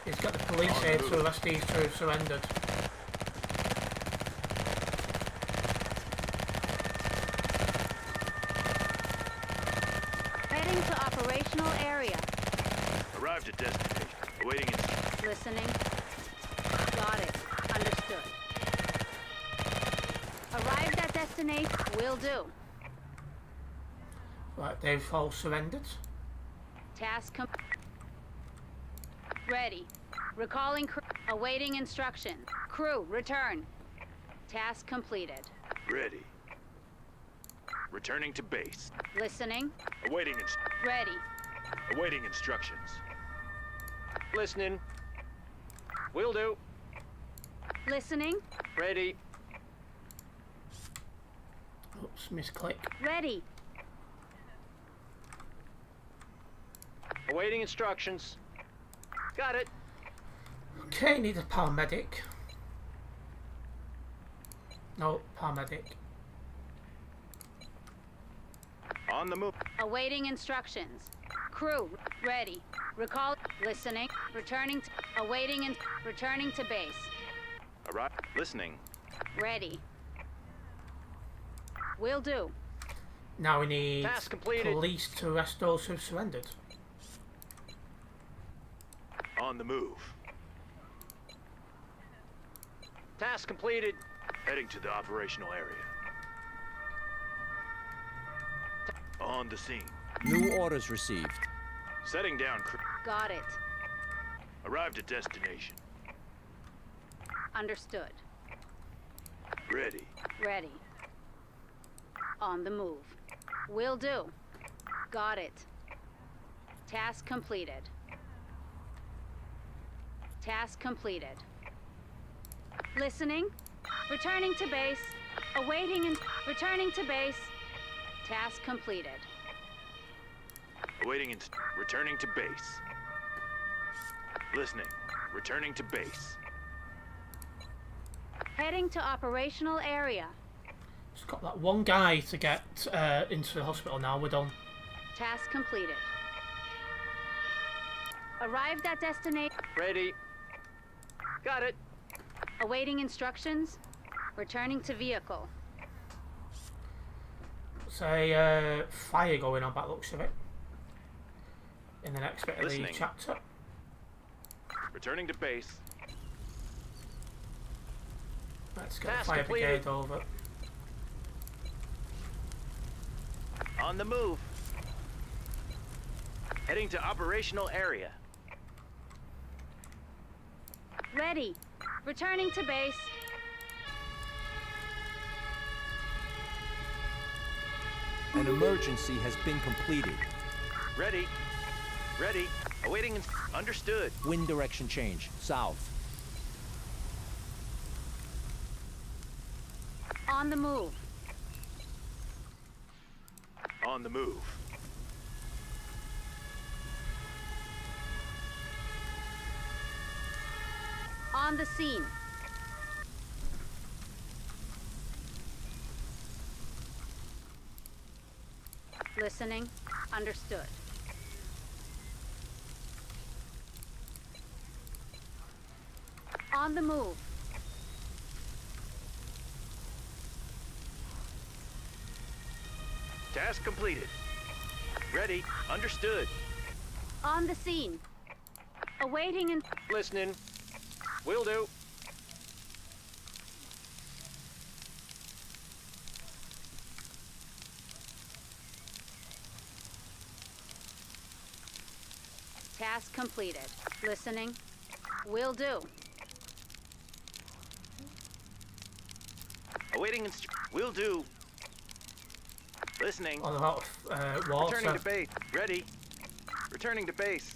Speaker 1: is get the police here to arrest these two who've surrendered.
Speaker 3: heading to operational area.
Speaker 2: Arrived at destination. Awaiting instructions.
Speaker 3: Listening. Got it. Understood. Arrived at destination. Will do.
Speaker 1: Right, they've all surrendered.
Speaker 3: Task ready. Recalling crew. Awaiting instruction. Crew, return. Task completed.
Speaker 2: Ready. Returning to base.
Speaker 3: Listening.
Speaker 2: Awaiting
Speaker 3: Ready.
Speaker 2: awaiting instructions.
Speaker 4: Listening. Will do.
Speaker 3: Listening.
Speaker 4: Ready.
Speaker 1: Oops, misclick.
Speaker 3: Ready.
Speaker 4: Awaiting instructions. Got it.
Speaker 1: Okay, need a paramedic. No, paramedic.
Speaker 2: On the move.
Speaker 3: Awaiting instructions. Crew, ready. Recall. Listening. Returning to. Awaiting and. Returning to base.
Speaker 2: Arrive. Listening.
Speaker 3: Ready. Will do.
Speaker 1: Now we need
Speaker 4: Task completed.
Speaker 1: police to arrest those who've surrendered.
Speaker 2: On the move.
Speaker 4: Task completed.
Speaker 2: Heading to the operational area. On the scene.
Speaker 5: New orders received.
Speaker 2: Setting down crew.
Speaker 3: Got it.
Speaker 2: Arrived at destination.
Speaker 3: Understood.
Speaker 2: Ready.
Speaker 3: Ready. On the move. Will do. Got it. Task completed. Task completed. Listening. Returning to base. Awaiting and returning to base. Task completed.
Speaker 2: Awaiting returning to base. Listening. Returning to base.
Speaker 3: Heading to operational area.
Speaker 1: Just got that one guy to get into the hospital now. We're done.
Speaker 3: Task completed. Arrived at destination.
Speaker 4: Ready. Got it.
Speaker 3: Awaiting instructions. Returning to vehicle.
Speaker 1: There's a fire going on by the looks of it. In the next bit of the
Speaker 2: Listening.
Speaker 1: chapter.
Speaker 2: Returning to base.
Speaker 1: Let's get
Speaker 4: Task
Speaker 1: the fire
Speaker 4: completed.
Speaker 1: brigade over.
Speaker 4: On the move. Heading to operational area.
Speaker 3: Ready. Returning to base.
Speaker 5: An emergency has been completed.
Speaker 4: Ready. Ready. Awaiting. Understood.
Speaker 5: Wind direction change. South.
Speaker 3: On the move.
Speaker 2: On the move.
Speaker 3: On the scene. Listening. Understood. On the move.
Speaker 2: Task completed. Ready. Understood.
Speaker 3: On the scene. Awaiting and
Speaker 4: Listening. Will do.
Speaker 3: task completed. Listening. Will do.
Speaker 2: Awaiting Will do. Listening.
Speaker 1: On about water.
Speaker 2: Returning to base. Ready. Returning to base.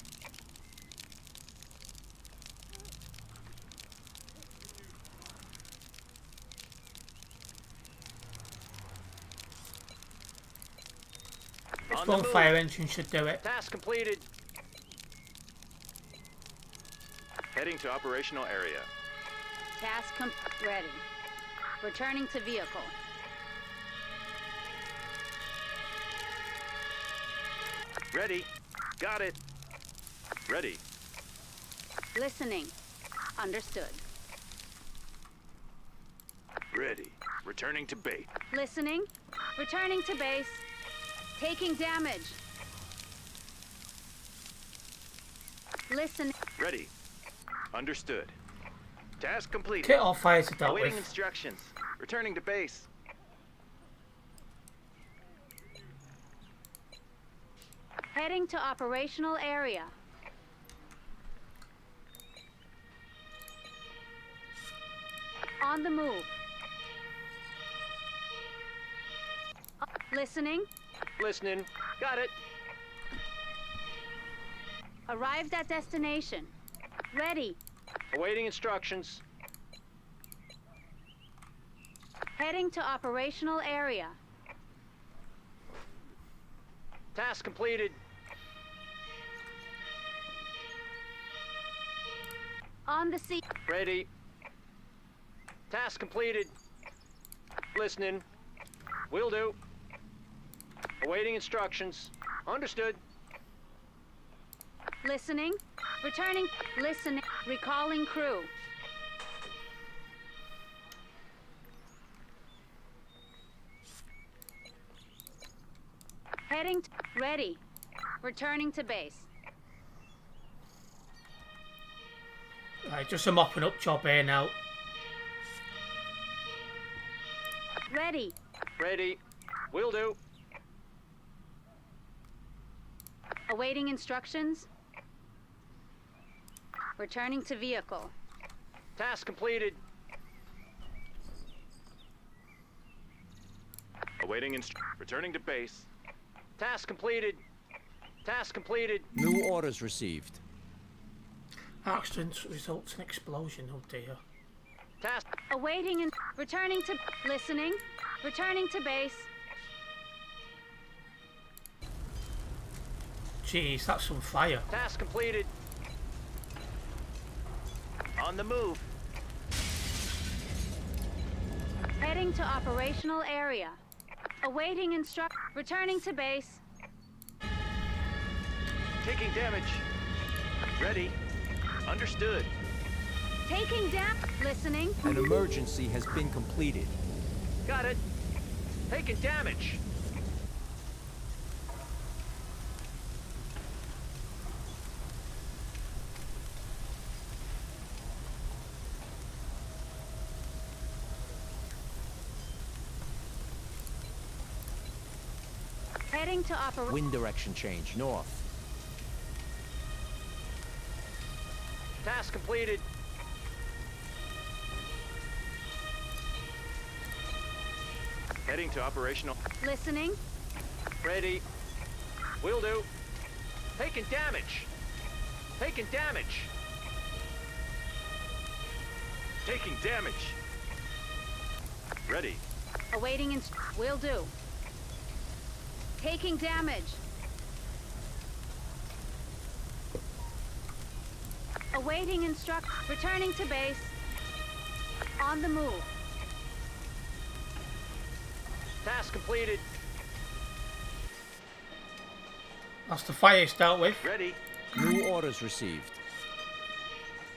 Speaker 1: This
Speaker 2: On the
Speaker 1: one
Speaker 2: move.
Speaker 1: fire engine should do it.
Speaker 4: Task completed.
Speaker 2: Heading to operational area.
Speaker 3: Ready. Returning to vehicle.
Speaker 2: Ready. Got it. Ready.
Speaker 3: Listening. Understood.
Speaker 2: Ready. Returning to base.
Speaker 3: Listening. Returning to base. Taking damage. Listen.
Speaker 2: Ready. Understood. Task completed.
Speaker 1: Kit all fires are dealt
Speaker 2: Awaiting
Speaker 1: with.
Speaker 2: instructions. Returning to base.
Speaker 3: Heading to operational area. On the move. Listening.
Speaker 4: Listening. Got it.
Speaker 3: Arrived at destination. Ready.
Speaker 4: Awaiting instructions.
Speaker 3: Heading to operational area.
Speaker 4: Task completed.
Speaker 3: On the sea.
Speaker 4: Ready. Task completed. Listening. Will do. Awaiting instructions. Understood.
Speaker 3: Listening. Returning. Listening. Recalling crew. Heading. Ready. Returning to base.
Speaker 1: Right, just a mopping up job here now.
Speaker 3: Ready.
Speaker 4: Ready. Will do.
Speaker 3: Awaiting instructions. Returning to vehicle.
Speaker 4: Task completed.
Speaker 2: Awaiting returning to base.
Speaker 4: Task completed. Task completed.
Speaker 5: New orders received.
Speaker 1: Accident results in explosion. Oh dear.
Speaker 4: Task.
Speaker 3: Awaiting and returning to listening. Returning to base.
Speaker 1: Jeez, that's some fire.
Speaker 4: Task completed.
Speaker 2: On the move.
Speaker 3: Heading to operational area. Awaiting returning to base.
Speaker 2: Taking damage. Ready. Understood.
Speaker 3: Taking down. Listening.
Speaker 5: An emergency has been completed.
Speaker 4: Got it. Taking damage.
Speaker 3: Heading to
Speaker 5: Wind direction change, north.
Speaker 4: Task completed.
Speaker 2: Heading to operational.
Speaker 3: listening.
Speaker 4: Ready. Will do. Taking damage. Taking damage.
Speaker 2: Taking damage. Ready.
Speaker 3: Awaiting will do. Taking damage. Awaiting returning to base. On the move.
Speaker 4: Task completed.
Speaker 1: That's the fire it's dealt with.
Speaker 2: Ready.
Speaker 5: New orders received.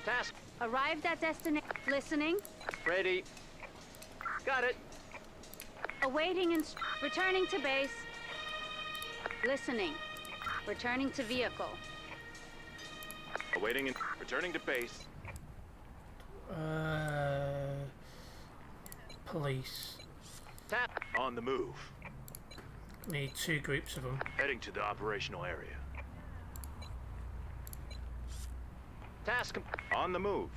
Speaker 4: Task.
Speaker 3: Arrived at destination. Listening.
Speaker 4: Ready. Got it.
Speaker 3: Awaiting returning to base. Listening. Returning to vehicle.
Speaker 2: Awaiting and returning to base.
Speaker 1: Police.
Speaker 4: Tap.
Speaker 2: On the move.
Speaker 1: We need 2 groups of them.
Speaker 2: Heading to the operational area.
Speaker 4: Task.
Speaker 2: On the move.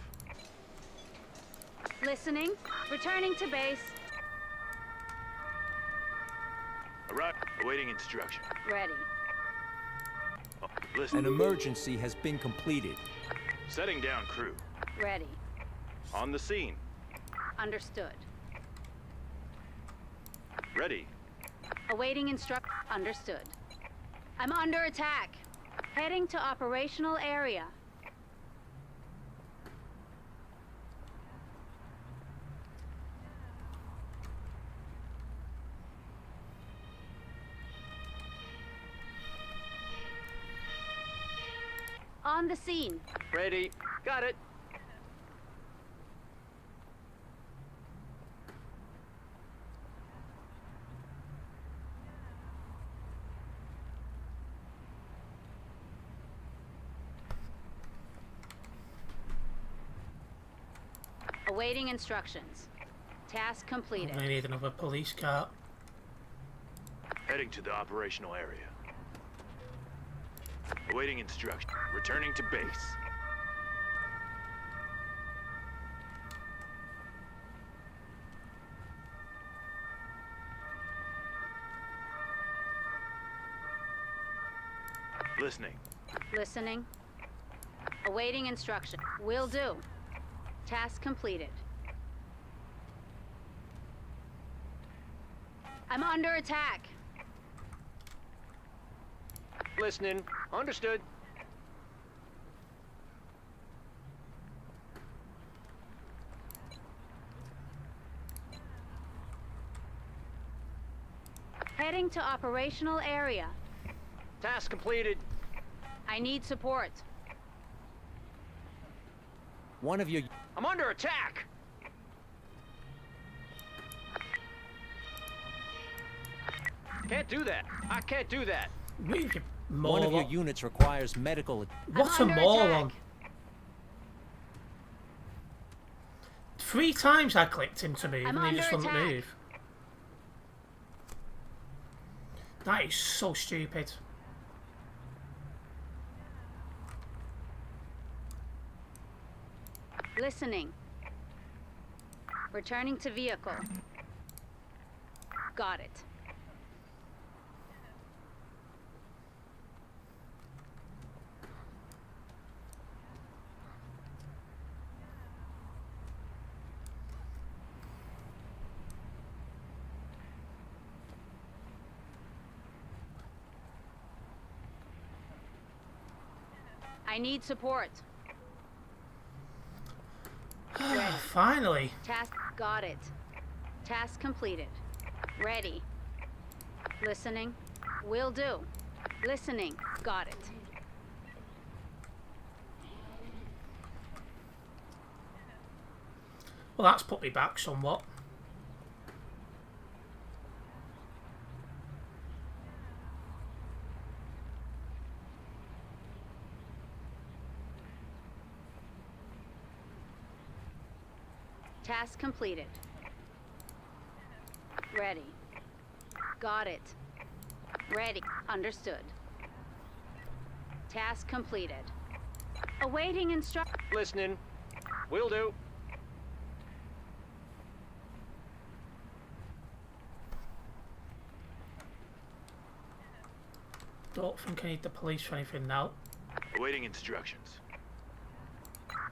Speaker 3: Listening. Returning to base.
Speaker 2: Arrive. Awaiting instruction.
Speaker 3: Ready.
Speaker 2: Oh, listen.
Speaker 5: An emergency has been completed.
Speaker 2: Setting down crew.
Speaker 3: Ready.
Speaker 2: On the scene.
Speaker 3: Understood.
Speaker 2: Ready.
Speaker 3: Awaiting instruct. Understood. I'm under attack. Heading to operational area. On the scene.
Speaker 4: Ready. Got it.
Speaker 3: Awaiting instructions. Task completed.
Speaker 1: We need another police car.
Speaker 2: Heading to the operational area. Awaiting instruction. Returning to base. Listening.
Speaker 3: Listening. Awaiting instruction. Will do. Task completed. I'm under attack.
Speaker 4: Listening. Understood.
Speaker 3: Heading to operational area.
Speaker 4: Task completed.
Speaker 3: I need support.
Speaker 5: One of your...
Speaker 4: I'm under attack. Can't do that. I can't do that.
Speaker 1: Move your
Speaker 5: One of your
Speaker 1: moron.
Speaker 5: units requires medical...
Speaker 1: What a
Speaker 3: I'm under
Speaker 1: moron.
Speaker 3: attack.
Speaker 1: 3 times I clicked him to move
Speaker 3: I'm
Speaker 1: and he just
Speaker 3: under
Speaker 1: wouldn't
Speaker 3: attack.
Speaker 1: move. That is so stupid.
Speaker 3: Listening. Returning to vehicle. Got it. I need support.
Speaker 1: Finally.
Speaker 3: Task got it. Task completed. Ready. Listening. Will do. Listening. Got it.
Speaker 1: Well, that's put me back somewhat.
Speaker 3: Task completed. Ready. Got it. Ready. Understood. Task completed. Awaiting instruct.
Speaker 4: Listening. Will do.
Speaker 1: Don't think I need the police for anything now.
Speaker 2: Awaiting instructions.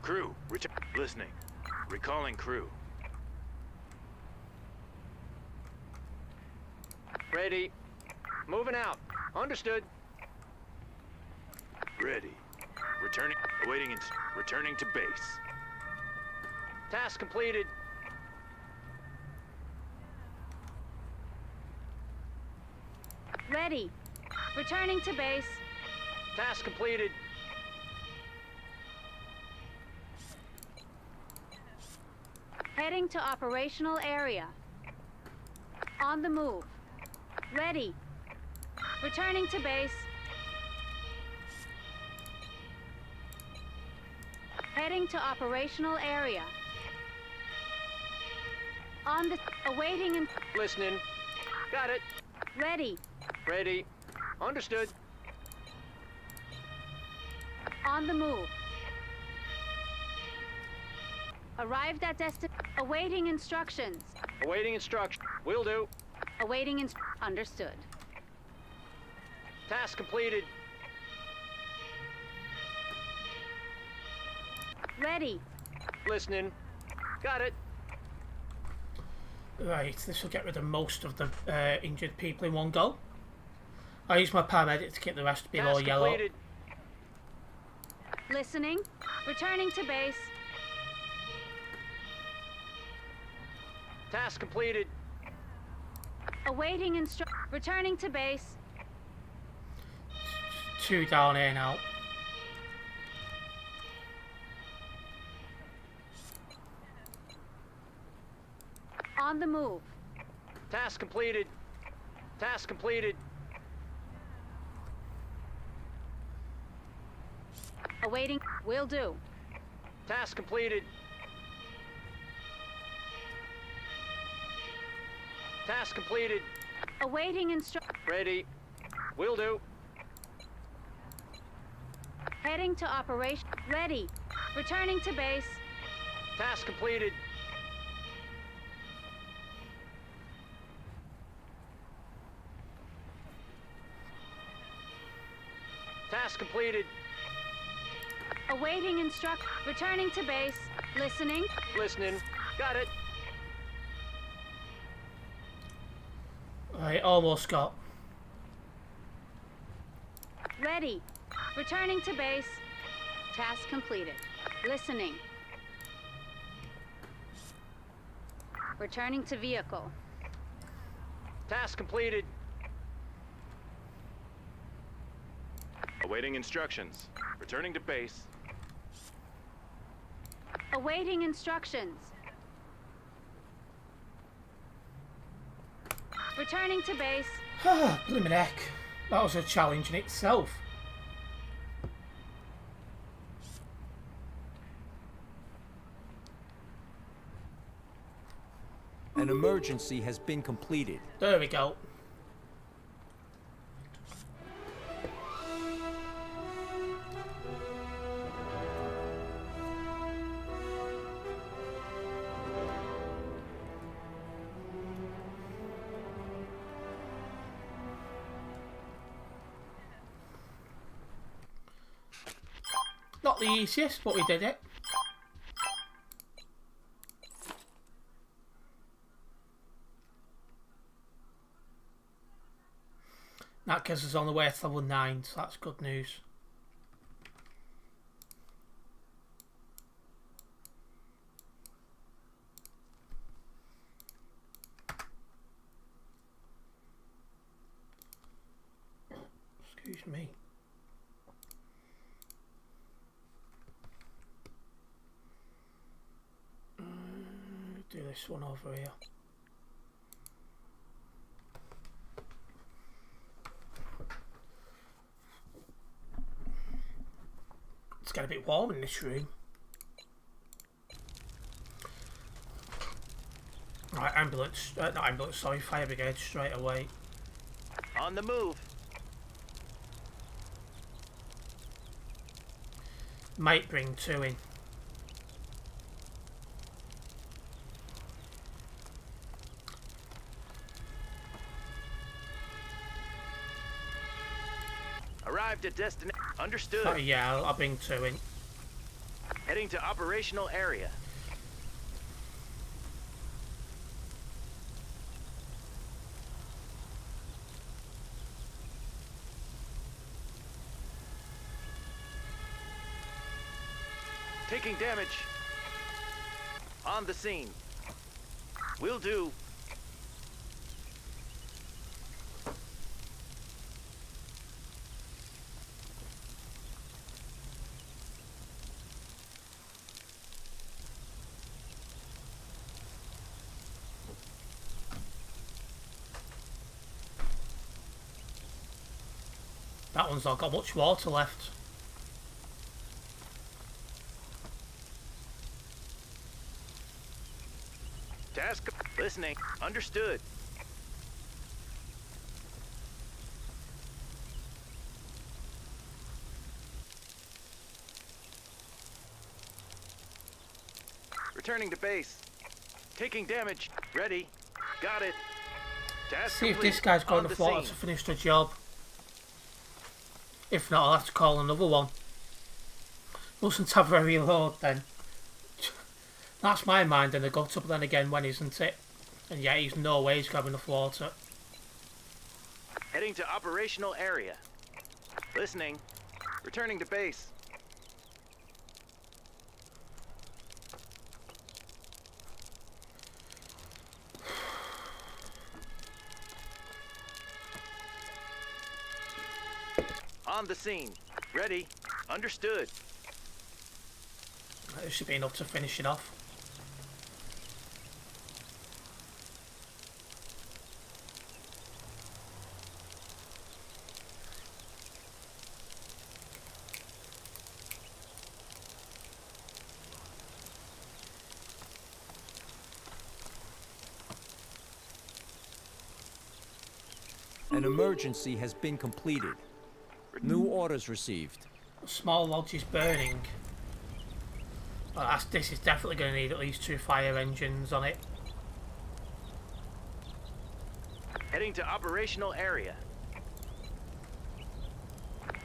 Speaker 2: Crew, listening. Recalling crew.
Speaker 4: Ready. Moving out. Understood.
Speaker 2: Ready. Returning. Awaiting returning to base.
Speaker 4: Task completed.
Speaker 3: Ready. Returning to base.
Speaker 4: Task completed.
Speaker 3: Heading to operational area. On the move. Ready. Returning to base. Heading to operational area. On the... Awaiting and...
Speaker 4: Listening. Got it.
Speaker 3: Ready.
Speaker 4: Ready. Understood.
Speaker 3: On the move. Arrived at awaiting instructions.
Speaker 4: Awaiting instruction. Will do.
Speaker 3: Awaiting understood.
Speaker 4: Task completed.
Speaker 3: Ready.
Speaker 4: Listening. Got it.
Speaker 1: Right, this will get rid of most of the injured people in one go. I use my paramedic to keep the rest below
Speaker 4: Task
Speaker 1: yellow.
Speaker 4: completed.
Speaker 3: Listening. Returning to base.
Speaker 4: Task completed.
Speaker 3: Awaiting returning to base.
Speaker 1: 2 down here now.
Speaker 3: On the move.
Speaker 4: Task completed. Task completed.
Speaker 3: Awaiting. Will do.
Speaker 4: Task completed. Task completed.
Speaker 3: Awaiting
Speaker 4: Ready. Will do.
Speaker 3: Heading to operation. Ready. Returning to base.
Speaker 4: Task completed. Task completed.
Speaker 3: Awaiting returning to base. Listening.
Speaker 4: Listening. Got it.
Speaker 1: Right, almost got.
Speaker 3: Ready. Returning to base. Task completed. Listening. Returning to vehicle.
Speaker 4: Task completed.
Speaker 2: Awaiting instructions. Returning to base.
Speaker 3: Awaiting instructions. Returning to base.
Speaker 1: Ah, blimmin' heck. That was a challenge in itself.
Speaker 5: An emergency has been completed.
Speaker 1: There we go. Not the easiest, but we did it. That gets us on the way to level 9, so that's good news. Excuse me. Do this one over here. It's getting a bit warm in this room. Right, ambulance, not ambulance, sorry, fire brigade straight away.
Speaker 4: On the move.
Speaker 1: Might bring 2 in.
Speaker 4: Arrived at destination. Understood.
Speaker 1: Oh, yeah, I'll bring 2 in.
Speaker 4: Heading to operational area. Taking damage. On the scene. Will do.
Speaker 1: That one's not got much water left.
Speaker 4: Task. Listening. Understood. Returning to base. Taking damage. Ready. Got it. Task
Speaker 1: See if
Speaker 4: complete.
Speaker 1: this guy's going
Speaker 4: On
Speaker 1: to
Speaker 4: the
Speaker 1: float
Speaker 4: scene.
Speaker 1: to finish the job. If not, I'll have to call another one. Mustn't have a reload then. That's my mind in the gutter, but then again, when isn't it? And yet he's no way he's got enough water.
Speaker 4: Heading to operational area. Listening. Returning to base. On the scene. Ready. Understood.
Speaker 1: It should be enough to finish it off.
Speaker 5: An emergency has been completed. New orders received.
Speaker 1: The small lodge is burning. Well, this is definitely going to need at least 2 fire engines on it.
Speaker 4: Heading to operational area.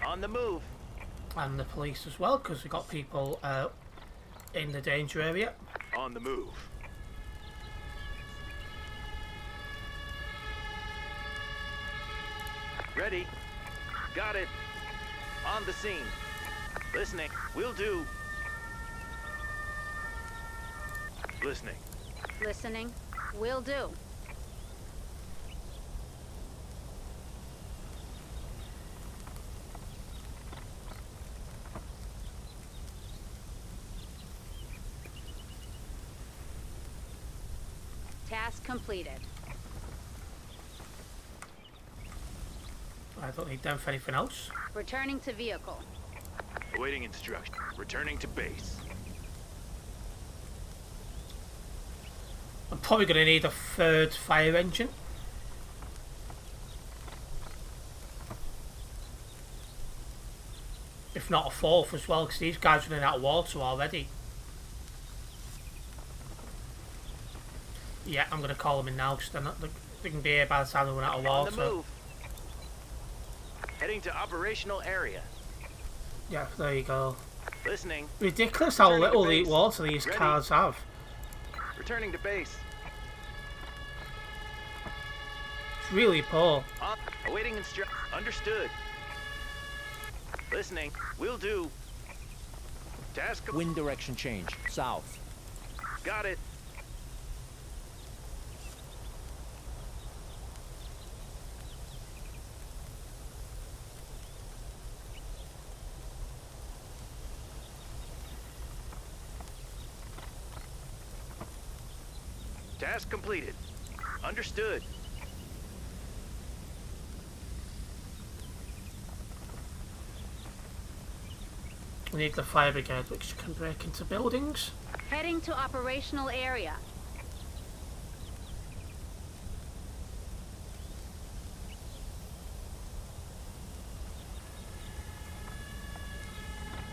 Speaker 4: On the move.
Speaker 1: And the police as well, because we've got people in the danger area.
Speaker 2: On the move.
Speaker 4: Ready. Got it. On the scene. Listening. Will do.
Speaker 2: Listening.
Speaker 3: Listening. Will do. Task completed.
Speaker 1: I don't need them for anything else.
Speaker 3: Returning to vehicle.
Speaker 2: Awaiting instruction. Returning to base.
Speaker 1: I'm probably going to need a 3rd fire engine. If not a 4th as well, because these guys are running out of water already. Yeah, I'm going to call them in now, because they can be here by the time they run out of
Speaker 4: On the
Speaker 1: water.
Speaker 4: move. Heading to operational area.
Speaker 1: Yeah, there you go.
Speaker 4: Listening.
Speaker 1: Ridiculous how
Speaker 4: Returning to
Speaker 1: little
Speaker 4: base.
Speaker 1: water these
Speaker 4: Ready.
Speaker 1: cars have.
Speaker 4: Returning to base.
Speaker 1: It's really poor.
Speaker 4: Awaiting instruction. Understood. Listening. Will do. Task.
Speaker 5: Wind direction change. South.
Speaker 4: Got it. Task completed. Understood.
Speaker 1: We need the fire brigade, which can break into buildings.
Speaker 3: Heading to operational area.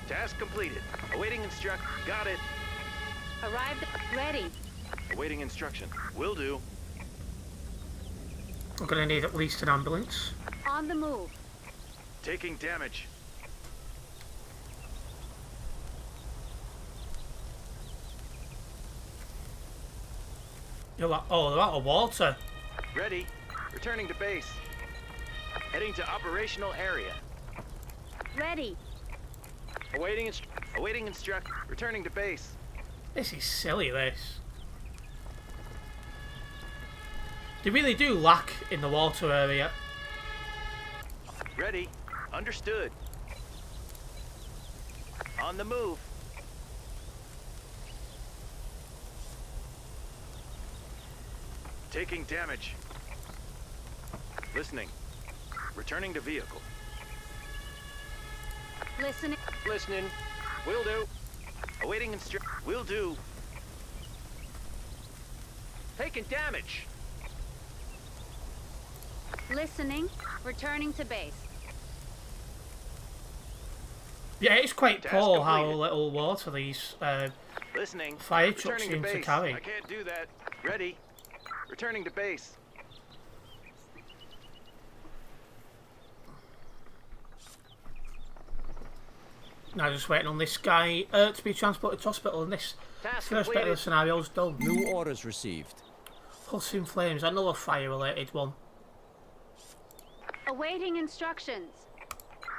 Speaker 4: Task completed. Awaiting instruction. Got it.
Speaker 3: Arrived. Ready.
Speaker 2: Awaiting instruction. Will do.
Speaker 1: I'm going to need at least an ambulance.
Speaker 3: On the move.
Speaker 2: Taking damage.
Speaker 1: You're like, oh, they're out of water.
Speaker 4: Ready. Returning to base. Heading to operational area.
Speaker 3: Ready.
Speaker 4: Awaiting instruction. Returning to base.
Speaker 1: This is silly, this. They really do lack in the water area.
Speaker 4: Ready. Understood. On the move.
Speaker 2: Taking damage. Listening. Returning to vehicle.
Speaker 3: Listening.
Speaker 4: Listening. Will do. Awaiting instruction. Will do. Taking damage.
Speaker 3: Listening. Returning to base.
Speaker 1: Yeah, it's quite
Speaker 4: Task
Speaker 1: poor how
Speaker 4: completed.
Speaker 1: little water these
Speaker 4: Listening.
Speaker 1: fire trucks
Speaker 4: Returning
Speaker 1: seem
Speaker 4: to
Speaker 1: to
Speaker 4: base.
Speaker 1: carry.
Speaker 4: I can't do that. Ready. Returning to base.
Speaker 1: Now just waiting on this guy to be transported to hospital, and this
Speaker 4: Task
Speaker 1: first bit of the
Speaker 4: completed.
Speaker 1: scenario's done.
Speaker 5: New orders received.
Speaker 1: Pulsing flames, another fire-related one.
Speaker 3: Awaiting instructions.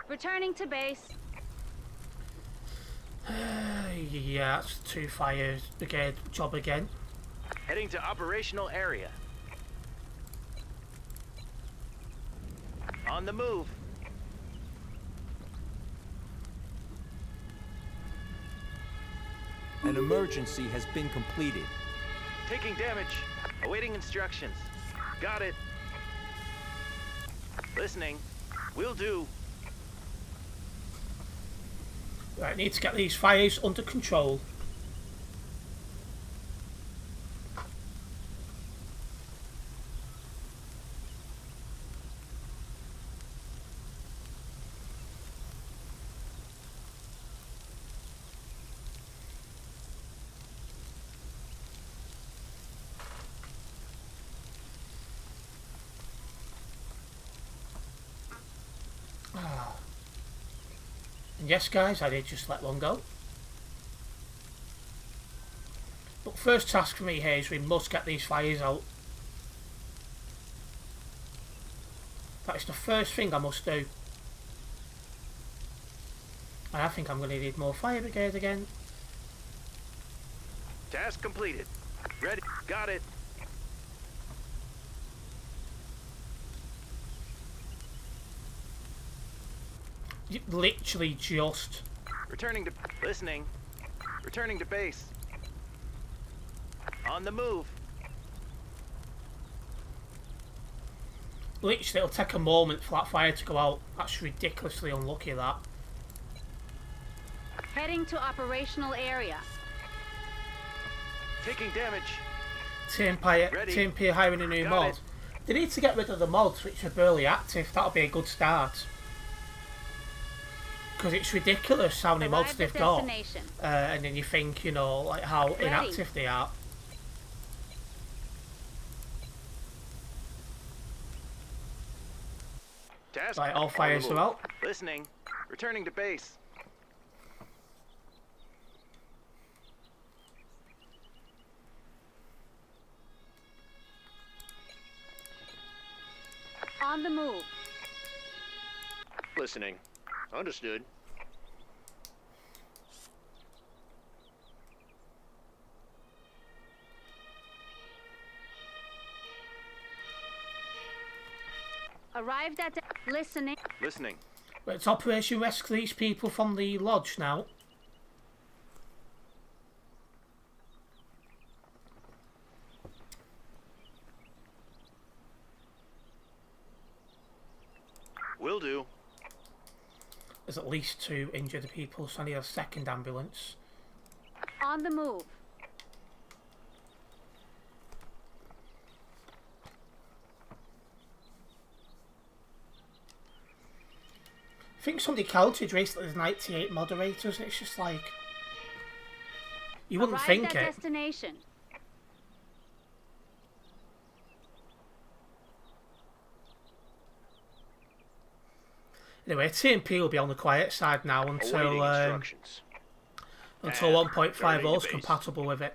Speaker 3: Returning to base.
Speaker 1: Yeah, that's two fire brigade job again.
Speaker 4: Heading to operational area. On the move.
Speaker 5: An emergency has been completed.
Speaker 4: Taking damage. Awaiting instructions. Got it. Listening. Will do.
Speaker 1: Right, need to get these fires under control. And yes, guys, I did just let one go. But first task for me here is we must get these fires out. That is the first thing I must do. And I think I'm going to need more fire brigade again.
Speaker 4: Task completed. Ready. Got it.
Speaker 1: Literally just.
Speaker 4: Returning to... Listening. Returning to base. On the move.
Speaker 1: Literally, it'll take a moment for that fire to go out. That's ridiculously unlucky, that.
Speaker 3: Heading to operational area.
Speaker 4: Taking damage. Ready.
Speaker 1: TMP are hiring a new
Speaker 4: Got
Speaker 1: mod.
Speaker 4: it.
Speaker 1: They need to get rid of the mods which are barely active. That'll be a good start. Because it's ridiculous how many mods
Speaker 3: Arrived
Speaker 1: they've
Speaker 3: at
Speaker 1: got.
Speaker 3: destination.
Speaker 1: And then you think, you know, like how
Speaker 3: Ready.
Speaker 1: inactive they are.
Speaker 4: Task.
Speaker 1: Right, all
Speaker 4: on the
Speaker 1: fires are
Speaker 4: move.
Speaker 1: out.
Speaker 4: Listening. Returning to base.
Speaker 3: On the move.
Speaker 4: Listening. Understood.
Speaker 3: Arrived at listening.
Speaker 4: Listening.
Speaker 1: But it's Operation Rescue these people from the lodge now.
Speaker 4: Will do.
Speaker 1: There's at least 2 injured people, so I need a second ambulance.
Speaker 3: On the move.
Speaker 1: I think somebody counted recently there's 98 moderators, and it's just like... You wouldn't
Speaker 3: Arrived
Speaker 1: think
Speaker 3: at
Speaker 1: it.
Speaker 3: destination.
Speaker 1: Anyway, TMP will be on the quiet side now
Speaker 4: Awaiting
Speaker 1: until
Speaker 4: instructions.
Speaker 1: 1.50
Speaker 4: Returning
Speaker 1: is
Speaker 4: to base.
Speaker 1: compatible with it.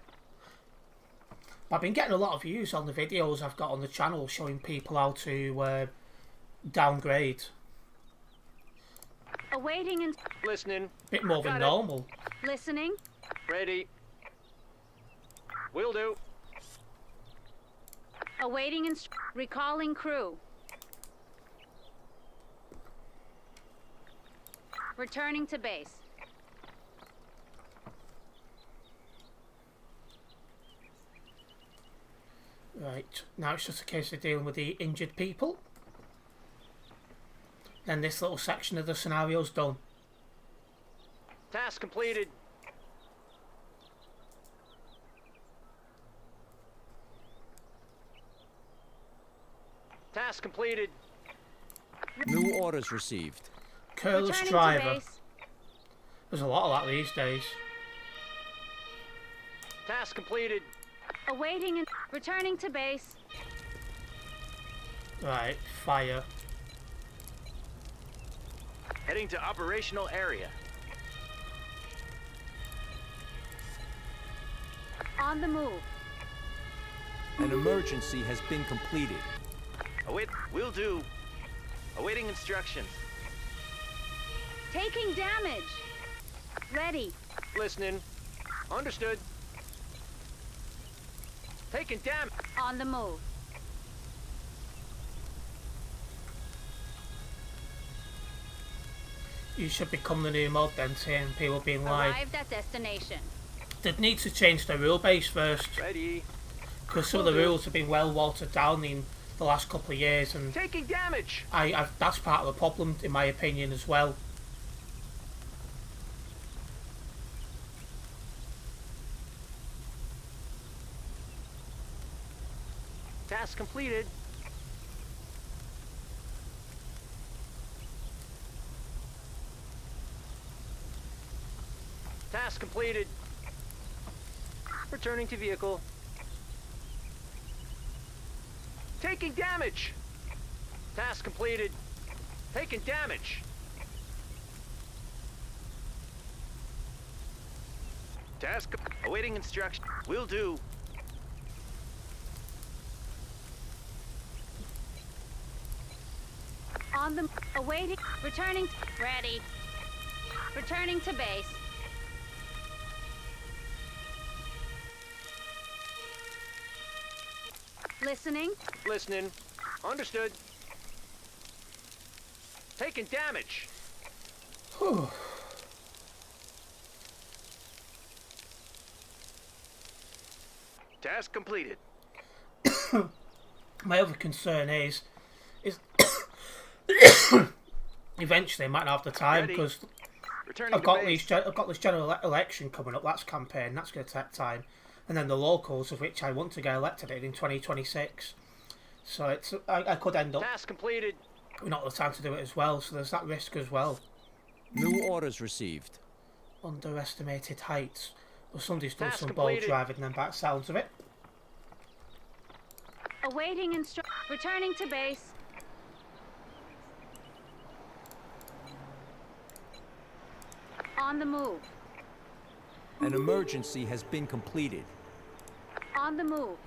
Speaker 1: But I've been getting a lot of views on the videos I've got on the channel showing people how to downgrade.
Speaker 3: Awaiting and
Speaker 4: Listening.
Speaker 1: A bit more than
Speaker 4: Got it.
Speaker 1: normal.
Speaker 3: listening.
Speaker 4: Ready. Will do.
Speaker 3: Awaiting recalling crew. Returning to base.
Speaker 1: Right, now it's just a case of dealing with the injured people. Then this little section of the scenario's done.
Speaker 4: Task completed. Task completed.
Speaker 5: New orders received.
Speaker 1: Careless
Speaker 3: Returning to
Speaker 1: driver.
Speaker 3: base.
Speaker 1: There's a lot of that these days.
Speaker 4: Task completed.
Speaker 3: Awaiting and returning to base.
Speaker 1: Right, fire.
Speaker 4: Heading to operational area.
Speaker 3: On the move.
Speaker 5: An emergency has been completed.
Speaker 4: Await. Will do. Awaiting instructions.
Speaker 3: Taking damage. Ready.
Speaker 4: Listening. Understood. Taking damage.
Speaker 3: On the move.
Speaker 1: You should become the new mod then, seeing people being like,
Speaker 3: Arrived at destination.
Speaker 1: they'd need to change the rule base first,
Speaker 4: Ready.
Speaker 1: because some of the rules have been well watered down in the last couple of years, and
Speaker 4: Taking damage.
Speaker 1: that's part of the problem, in my opinion, as well.
Speaker 4: Task completed. Task completed. Returning to vehicle. Taking damage. Task completed. Taking damage. Task awaiting instruction. Will do.
Speaker 3: On the awaiting. Returning. Ready. Returning to base. Listening.
Speaker 4: Listening. Understood. Taking damage.
Speaker 1: Whew.
Speaker 4: Task completed.
Speaker 1: My other concern is eventually I might not have the time,
Speaker 4: Ready.
Speaker 1: because
Speaker 4: Returning
Speaker 1: I've
Speaker 4: to
Speaker 1: got
Speaker 4: base.
Speaker 1: this general election coming up. That's campaign. That's going to take time, and then the locals, of which I want to get elected in 2026. So I could end up
Speaker 4: Task completed.
Speaker 1: with not the time to do it as well. So there's that risk as well.
Speaker 5: New orders received.
Speaker 1: Underestimated heights. Well, somebody's done
Speaker 4: Task
Speaker 1: some bold
Speaker 4: completed.
Speaker 1: driving, then by the sounds of it.
Speaker 3: Awaiting returning to base. On the move.
Speaker 5: An emergency has been completed.
Speaker 3: On the move.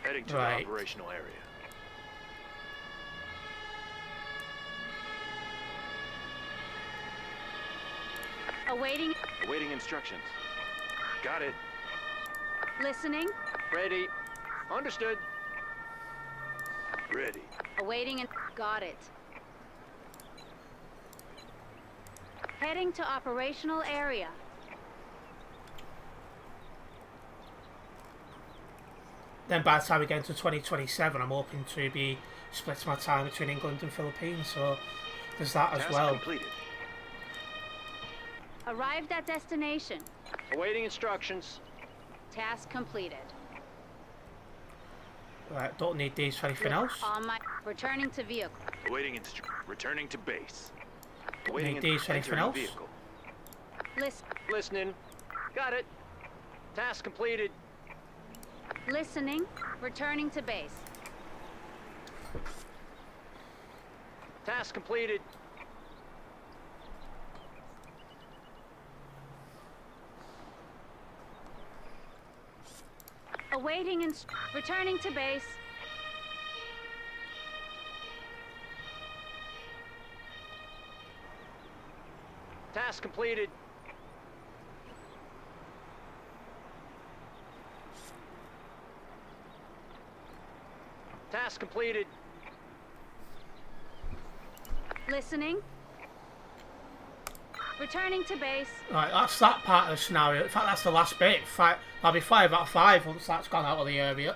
Speaker 2: Heading to
Speaker 1: Right.
Speaker 2: the operational area.
Speaker 3: Awaiting.
Speaker 2: Awaiting instructions. Got it.
Speaker 3: Listening.
Speaker 4: Ready. Understood.
Speaker 2: Ready.
Speaker 3: Awaiting and got it. Heading to operational area.
Speaker 1: Then by the time we get into 2027, I'm hoping to be splitting my time between England and Philippines. So there's that as
Speaker 2: Task
Speaker 1: well.
Speaker 2: completed.
Speaker 3: Arrived at destination.
Speaker 4: Awaiting instructions.
Speaker 3: Task completed.
Speaker 1: Right, don't need these for anything else.
Speaker 3: On my returning to vehicle.
Speaker 2: Awaiting returning to base.
Speaker 1: Don't
Speaker 2: Awaiting
Speaker 1: need these for anything
Speaker 2: entering
Speaker 1: else.
Speaker 2: vehicle.
Speaker 4: Listening. Got it. Task completed.
Speaker 3: Listening. Returning to base.
Speaker 4: Task completed.
Speaker 3: Awaiting returning to base.
Speaker 4: Task completed. Task completed.
Speaker 3: Listening. Returning to base.
Speaker 1: Right, that's that part of the scenario. In fact, that's the last bit. I'll be 5 out of 5 once that's gone out of the area.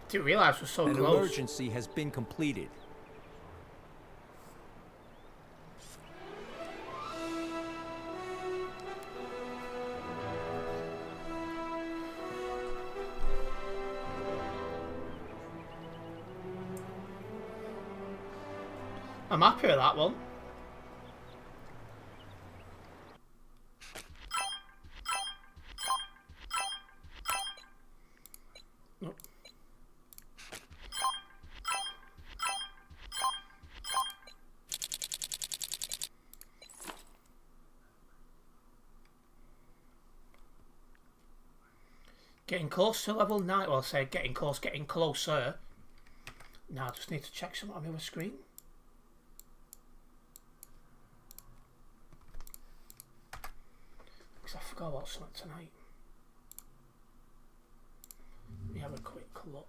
Speaker 1: Didn't realise we're so
Speaker 5: An
Speaker 1: close.
Speaker 5: emergency has been completed.
Speaker 1: I'm happy with that one. Nope. Getting close to level 9. Well, I say getting close, getting closer. Now I just need to check something on my screen. Because I forgot about something tonight. Let me have a quick look.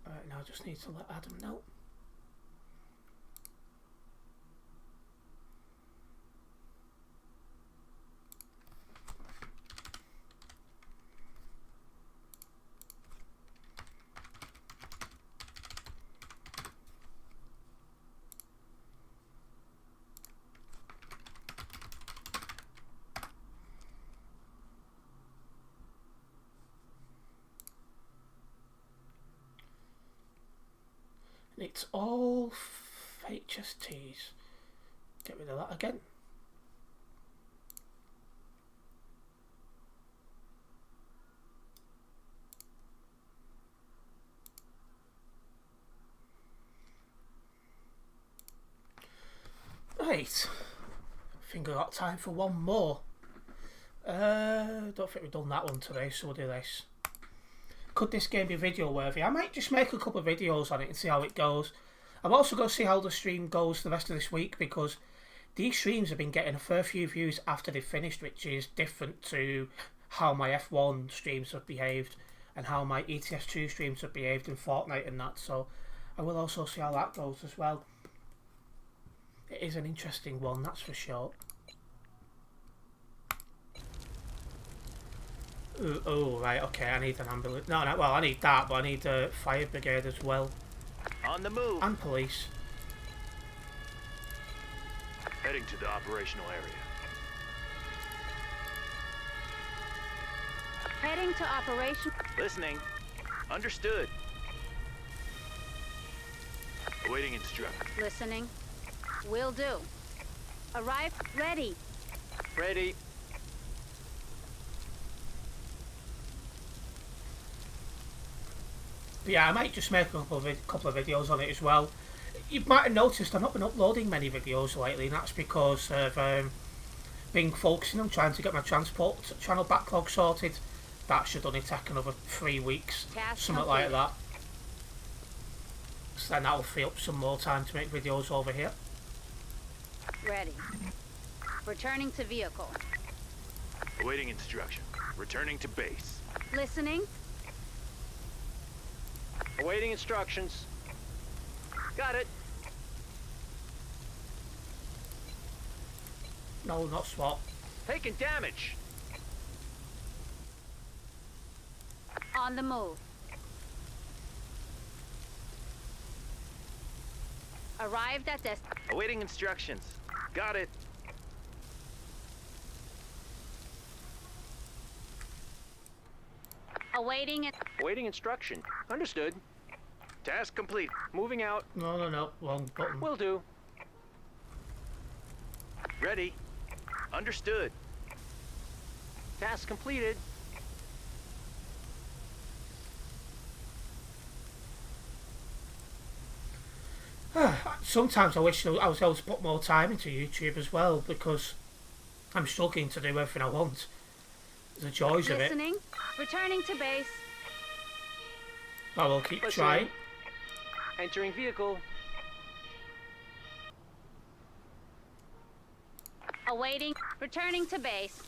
Speaker 1: Alright, now I just need to let Adam know. It's all HSTs. Get rid of that again. Right. I think I've got time for one more. Don't think we've done that one today, so we'll do this. Could this game be video worthy? I might just make a couple of videos on it and see how it goes. I'm also going to see how the stream goes the rest of this week, because these streams have been getting a fair few views after they've finished, which is different to how my F1 streams have behaved and how my ETS2 streams have behaved in Fortnite and that. So I will also see how that goes as well. It is an interesting one, that's for sure. Oh, right, okay, I need an ambulance. No, well, I need that, but I need a fire brigade as well.
Speaker 4: On the move.
Speaker 1: And police.
Speaker 2: Heading to the operational area.
Speaker 3: Heading to operation.
Speaker 4: Listening. Understood.
Speaker 2: Awaiting instructions.
Speaker 3: Listening. Will do. Arrive. Ready.
Speaker 4: Ready.
Speaker 1: But yeah, I might just make a couple of videos on it as well. You might have noticed I've not been uploading many videos lately, and that's because of been focusing on trying to get my transport channel backlog sorted. That should only take another 3 weeks, something like that. So then that'll free up some more time to make videos over here.
Speaker 3: Ready. Returning to vehicle.
Speaker 2: Awaiting instruction. Returning to base.
Speaker 3: Listening.
Speaker 4: Awaiting instructions. Got it.
Speaker 1: No, not SWAT.
Speaker 4: Taking damage.
Speaker 3: On the move. Arrived at this.
Speaker 4: Awaiting instructions. Got it.
Speaker 3: Awaiting it.
Speaker 4: Awaiting instruction. Understood. Task complete. Moving out.
Speaker 1: No, wrong button.
Speaker 4: Will do. Ready. Understood. Task completed.
Speaker 1: Sometimes I wish I was able to put more time into YouTube as well, because I'm struggling to do everything I want. The joys of it.
Speaker 3: Listening. Returning to base.
Speaker 1: I will keep
Speaker 4: Listening.
Speaker 1: trying.
Speaker 4: Entering vehicle.
Speaker 3: Awaiting. Returning to base.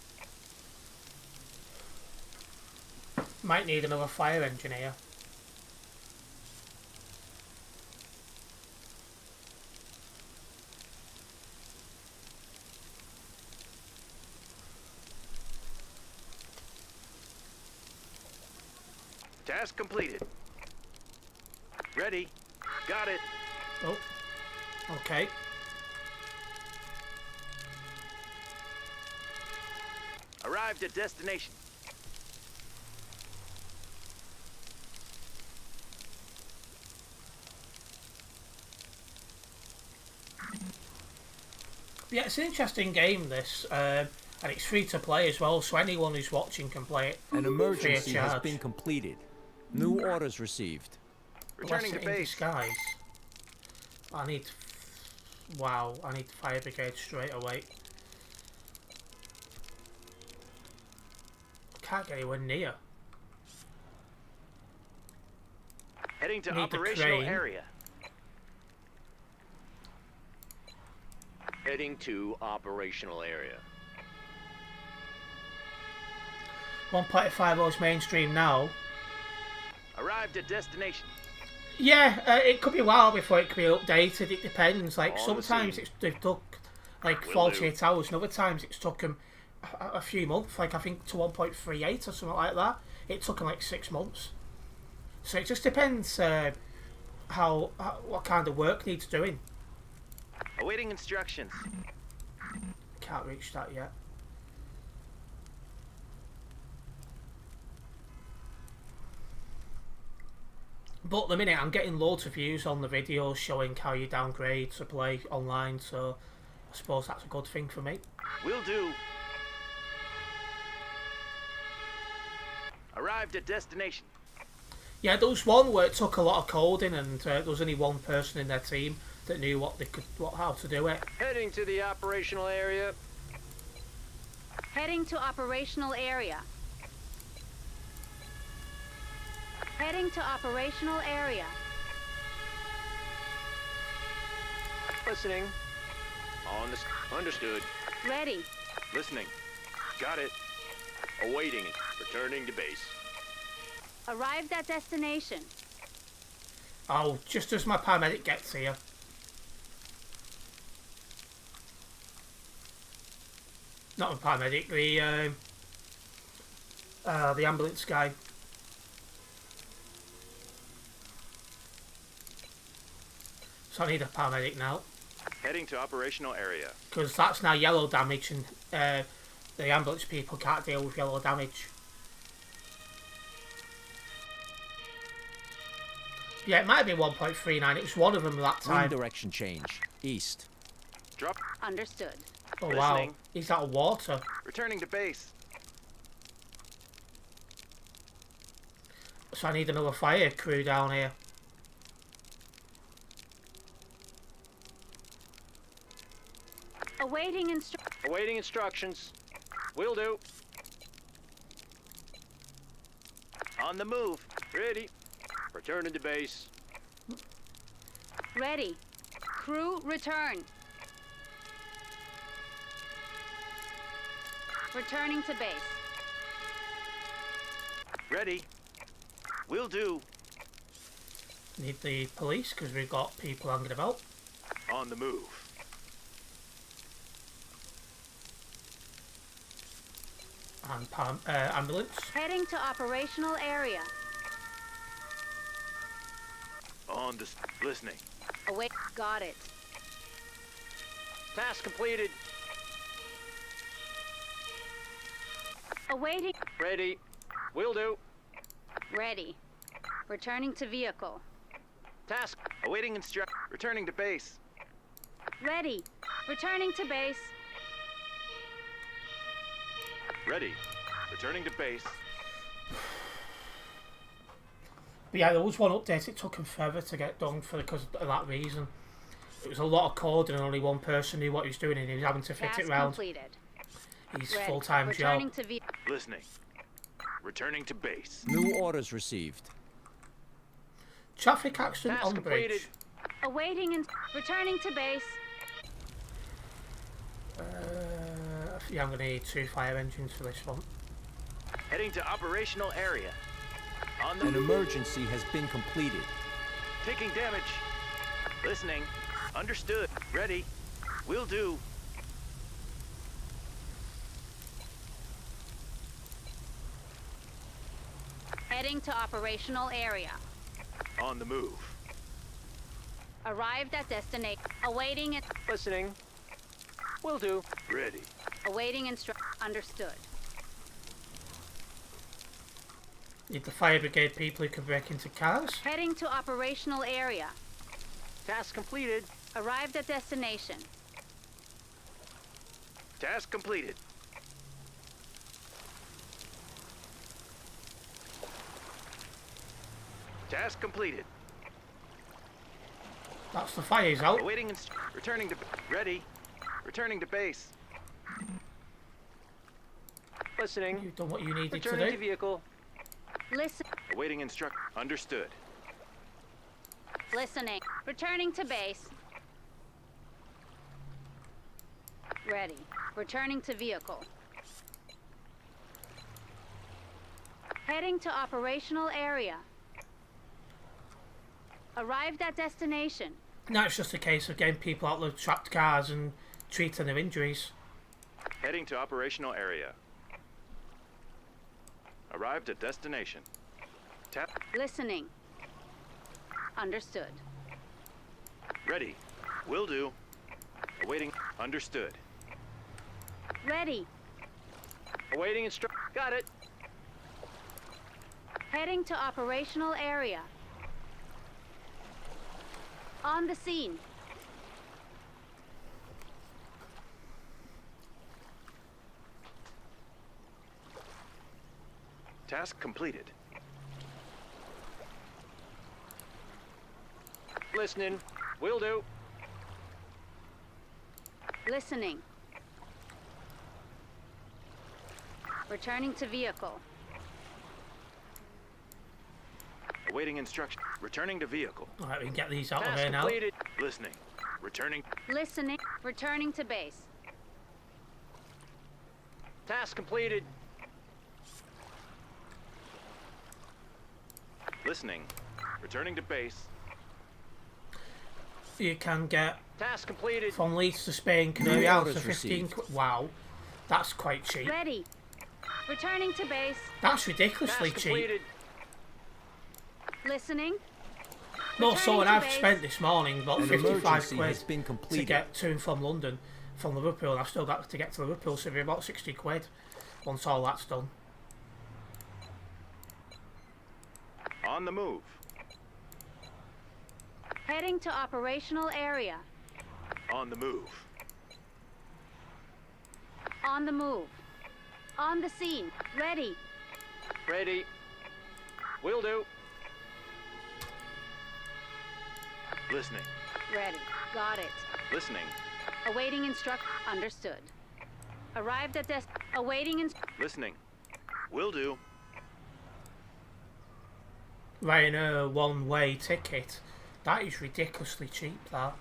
Speaker 1: Might need another fire engineer.
Speaker 4: Task completed. Ready. Got it.
Speaker 1: Oh, okay.
Speaker 4: Arrived at destination.
Speaker 1: Yeah, it's an interesting game, this, and it's free to play as well, so anyone who's watching can play it
Speaker 5: An emergency has
Speaker 1: charge.
Speaker 5: been completed. New orders received.
Speaker 4: Returning to
Speaker 1: Blessing in
Speaker 4: base.
Speaker 1: disguise. I need... Wow, I need fire brigade straight away. Can't get anywhere near.
Speaker 4: Heading to
Speaker 1: Need the
Speaker 4: operational
Speaker 1: crane.
Speaker 4: area.
Speaker 6: Heading to operational area.
Speaker 1: 1.50 is mainstream now.
Speaker 4: Arrived at destination.
Speaker 1: Yeah, it could be a while before it can be updated. It depends. Like
Speaker 6: On the
Speaker 1: sometimes
Speaker 6: scene.
Speaker 1: they've took like
Speaker 6: Will
Speaker 1: 48 hours, and other times it's took them a few months. Like I think to 1.38 or something like that. It took them like 6 months. So it just depends what kind of work needs doing.
Speaker 4: Awaiting instructions.
Speaker 1: Can't reach that yet. But at the minute I'm getting loads of views on the videos showing how you downgrade to play online, so I suppose that's a good thing for me.
Speaker 4: Will do. Arrived at destination.
Speaker 1: Yeah, there was one where it took a lot of coding, and there was only one person in their team that knew how to do it.
Speaker 6: Heading to the operational area.
Speaker 3: Heading to operational area. Heading to operational area.
Speaker 6: Listening. On the... Understood.
Speaker 3: Ready.
Speaker 4: Listening. Got it.
Speaker 6: Awaiting. Returning to base.
Speaker 3: Arrived at destination.
Speaker 1: Oh, just as my paramedic gets here. Not my paramedic, the ambulance guy. So I need a paramedic now,
Speaker 4: Heading to operational area.
Speaker 1: because that's now yellow damage, and the ambulance people can't deal with yellow damage. Yeah, it might be 1.39. It was one of them that
Speaker 5: Wind
Speaker 1: time.
Speaker 5: direction change. East.
Speaker 4: Drop.
Speaker 3: Understood.
Speaker 1: Oh wow,
Speaker 4: Listening.
Speaker 1: he's out of water.
Speaker 4: Returning to base.
Speaker 1: So I need another fire crew down here.
Speaker 3: Awaiting
Speaker 6: Awaiting instructions. Will do.
Speaker 4: On the move.
Speaker 6: Ready. Returning to base.
Speaker 3: Ready. Crew return. Returning to base.
Speaker 4: Ready. Will do.
Speaker 1: Need the police because we've got people hanging about.
Speaker 4: On the move.
Speaker 1: And ambulance.
Speaker 3: Heading to operational area.
Speaker 4: On the... Listening.
Speaker 3: Await. Got it.
Speaker 6: Task completed.
Speaker 3: Awaiting.
Speaker 6: Ready. Will do.
Speaker 3: Ready. Returning to vehicle.
Speaker 6: Task.
Speaker 4: Awaiting instruct. Returning to base.
Speaker 3: Ready. Returning to base.
Speaker 4: Ready. Returning to base.
Speaker 1: But yeah, there was one update. It took him forever to get done because of that reason. It was a lot of coding and only one person knew what he was doing, and he was having to fit
Speaker 3: Task
Speaker 1: it round
Speaker 3: completed.
Speaker 1: his
Speaker 3: Ready.
Speaker 1: full-time
Speaker 3: Returning
Speaker 1: job.
Speaker 3: to vehicle.
Speaker 4: Listening. Returning to base.
Speaker 5: New orders received.
Speaker 1: Traffic accident
Speaker 6: Task
Speaker 1: on the bridge.
Speaker 6: completed.
Speaker 3: Awaiting and returning to base.
Speaker 1: Yeah, I'm going to need 2 fire engines for this one.
Speaker 4: Heading to operational area. On the
Speaker 5: An
Speaker 4: move.
Speaker 5: emergency has been completed.
Speaker 4: Taking damage. Listening. Understood. Ready. Will do.
Speaker 3: Heading to operational area.
Speaker 4: On the move.
Speaker 3: Arrived at destination. Awaiting it.
Speaker 6: Listening. Will do.
Speaker 4: Ready.
Speaker 3: Awaiting Understood.
Speaker 1: Need the fire brigade people who can break into cars.
Speaker 3: Heading to operational area.
Speaker 6: Task completed.
Speaker 3: Arrived at destination.
Speaker 2: Task completed. Task completed.
Speaker 1: That's the fire's out.
Speaker 2: Awaiting returning to ready. Returning to base.
Speaker 6: Listening.
Speaker 1: You've done what you needed to
Speaker 6: Returning to
Speaker 1: do.
Speaker 6: vehicle.
Speaker 3: Listen.
Speaker 2: Awaiting understood.
Speaker 3: Listening. Returning to base. Ready. Returning to vehicle. Heading to operational area. Arrived at destination.
Speaker 1: Now it's just a case of getting people out of the trapped cars and treating their injuries.
Speaker 2: Heading to operational area. Arrived at destination. Tap.
Speaker 3: Listening. Understood.
Speaker 2: Ready. Will do. Awaiting. Understood.
Speaker 3: Ready.
Speaker 6: Awaiting instruction. Got it.
Speaker 3: Heading to operational area. On the scene.
Speaker 2: Task completed.
Speaker 6: Listening. Will do.
Speaker 3: Listening. Returning to vehicle.
Speaker 2: Awaiting instruction. Returning to vehicle.
Speaker 1: Alright, we can get these out of
Speaker 6: Task
Speaker 1: here now.
Speaker 6: completed.
Speaker 2: Listening. Returning.
Speaker 3: Listening. Returning to base.
Speaker 6: Task completed.
Speaker 2: Listening. Returning to base.
Speaker 1: You can get
Speaker 6: Task completed.
Speaker 1: from Leeds to Spain, Canary
Speaker 5: New
Speaker 1: Islands
Speaker 5: orders
Speaker 1: for 15
Speaker 5: received.
Speaker 1: quid. Wow, that's quite cheap.
Speaker 3: Ready. Returning to base.
Speaker 1: That's ridiculously
Speaker 6: Task
Speaker 1: cheap.
Speaker 6: completed.
Speaker 3: Listening.
Speaker 1: More so than
Speaker 3: Returning to
Speaker 1: I've
Speaker 3: base.
Speaker 1: spent this morning, about
Speaker 5: An
Speaker 1: 55
Speaker 5: emergency
Speaker 1: quid
Speaker 5: has been
Speaker 1: to
Speaker 5: completed.
Speaker 1: get to and from London, from Liverpool. I've still got to get to Liverpool, so it'll be about 60 quid once all that's done.
Speaker 2: On the move.
Speaker 3: Heading to operational area.
Speaker 2: On the move.
Speaker 3: On the move. On the scene. Ready.
Speaker 6: Ready. Will do.
Speaker 2: Listening.
Speaker 3: Ready. Got it.
Speaker 2: Listening.
Speaker 3: Awaiting instruct. Understood. Arrived at awaiting
Speaker 2: Listening. Will do.
Speaker 1: Ryanair one-way ticket. That is ridiculously cheap, that.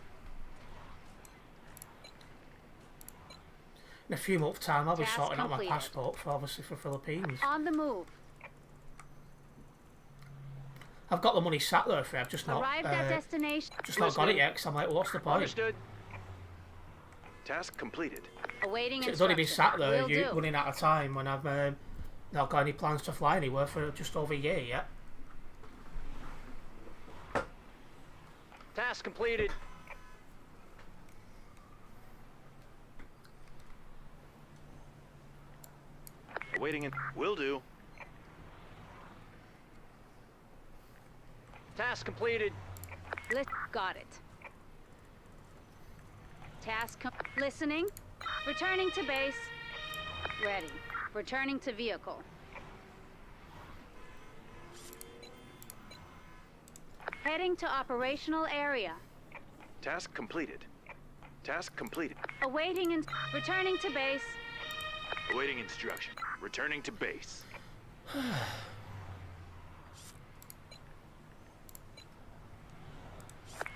Speaker 1: In a few months' time, I'll be
Speaker 3: Task
Speaker 1: sorting out my
Speaker 3: completed.
Speaker 1: passport for obviously for Philippines.
Speaker 3: On the move.
Speaker 1: I've got the money sat there for it. I've just not,
Speaker 3: Arrived at destination.
Speaker 1: just not got it yet. Because I'm like, well, what's the point?
Speaker 6: Understood.
Speaker 2: Task completed.
Speaker 3: Awaiting
Speaker 1: It's only been sat there,
Speaker 3: Will
Speaker 1: you
Speaker 3: do.
Speaker 1: running out of time when I've not got any plans to fly anywhere for just over a year yet.
Speaker 6: Task completed.
Speaker 2: Awaiting in. Will do.
Speaker 6: Task completed.
Speaker 3: Got it. Listening. Returning to base. Ready. Returning to vehicle. Heading to operational area.
Speaker 2: Task completed. Task completed.
Speaker 3: Awaiting and returning to base.
Speaker 2: Awaiting instruction. Returning to base.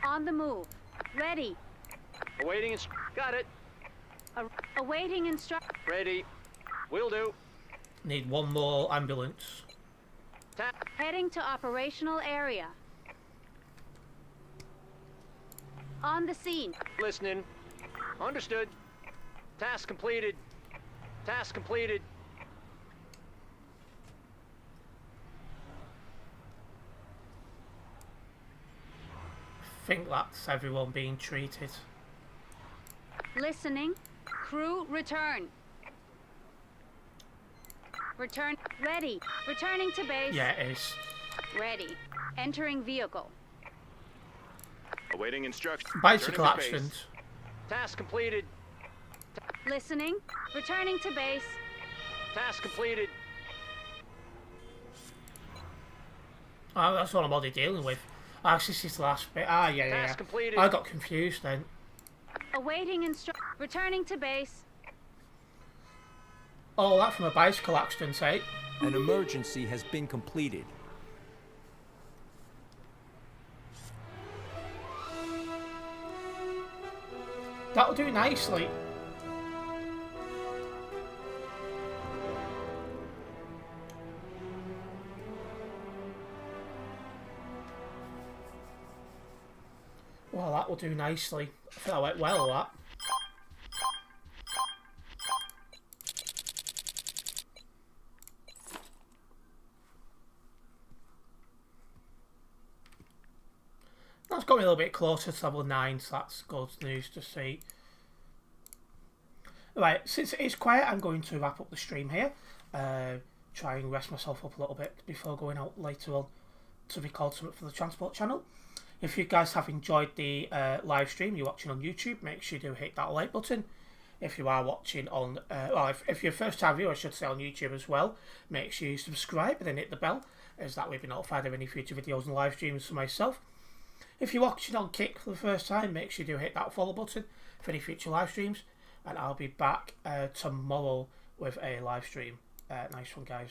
Speaker 3: On the move. Ready.
Speaker 6: Awaiting got it.
Speaker 3: Awaiting instruct.
Speaker 6: Ready. Will do.
Speaker 1: Need one more ambulance.
Speaker 3: Heading to operational area. On the scene.
Speaker 6: Listening. Understood. Task completed. Task completed.
Speaker 1: Think that's everyone being treated.
Speaker 3: Listening. Crew return. Return. Ready. Returning to base.
Speaker 1: Yeah, it is.
Speaker 3: Ready. Entering vehicle.
Speaker 2: Awaiting instruction.
Speaker 1: Bicycle
Speaker 2: Returning to base.
Speaker 1: accident.
Speaker 6: Task completed.
Speaker 3: Listening. Returning to base.
Speaker 6: Task completed.
Speaker 1: Oh, that's what I'm already dealing with. Ah, this is the last bit. Ah, yeah, yeah,
Speaker 6: Task completed.
Speaker 1: I got confused then.
Speaker 3: Awaiting returning to base.
Speaker 1: Oh, that from a bicycle accident, eh?
Speaker 5: An emergency has been completed.
Speaker 1: That'll do nicely. Well, that will do nicely. I feel that went well, that. That's got me a little bit closer to level 9, so that's good news to see. Right, since it is quiet, I'm going to wrap up the stream here. Try and rest myself up a little bit before going out later on to record something for the transport channel. If you guys have enjoyed the live stream you're watching on YouTube, make sure you do hit that like button. If you are watching on, if you're a first time viewer, I should say, on YouTube as well, make sure you subscribe and then hit the bell, as that way you'll be notified of any future videos and live streams for myself. If you're watching on Kick for the first time, make sure you do hit that follow button for any future live streams, and I'll be back tomorrow with a live stream. Nice one, guys.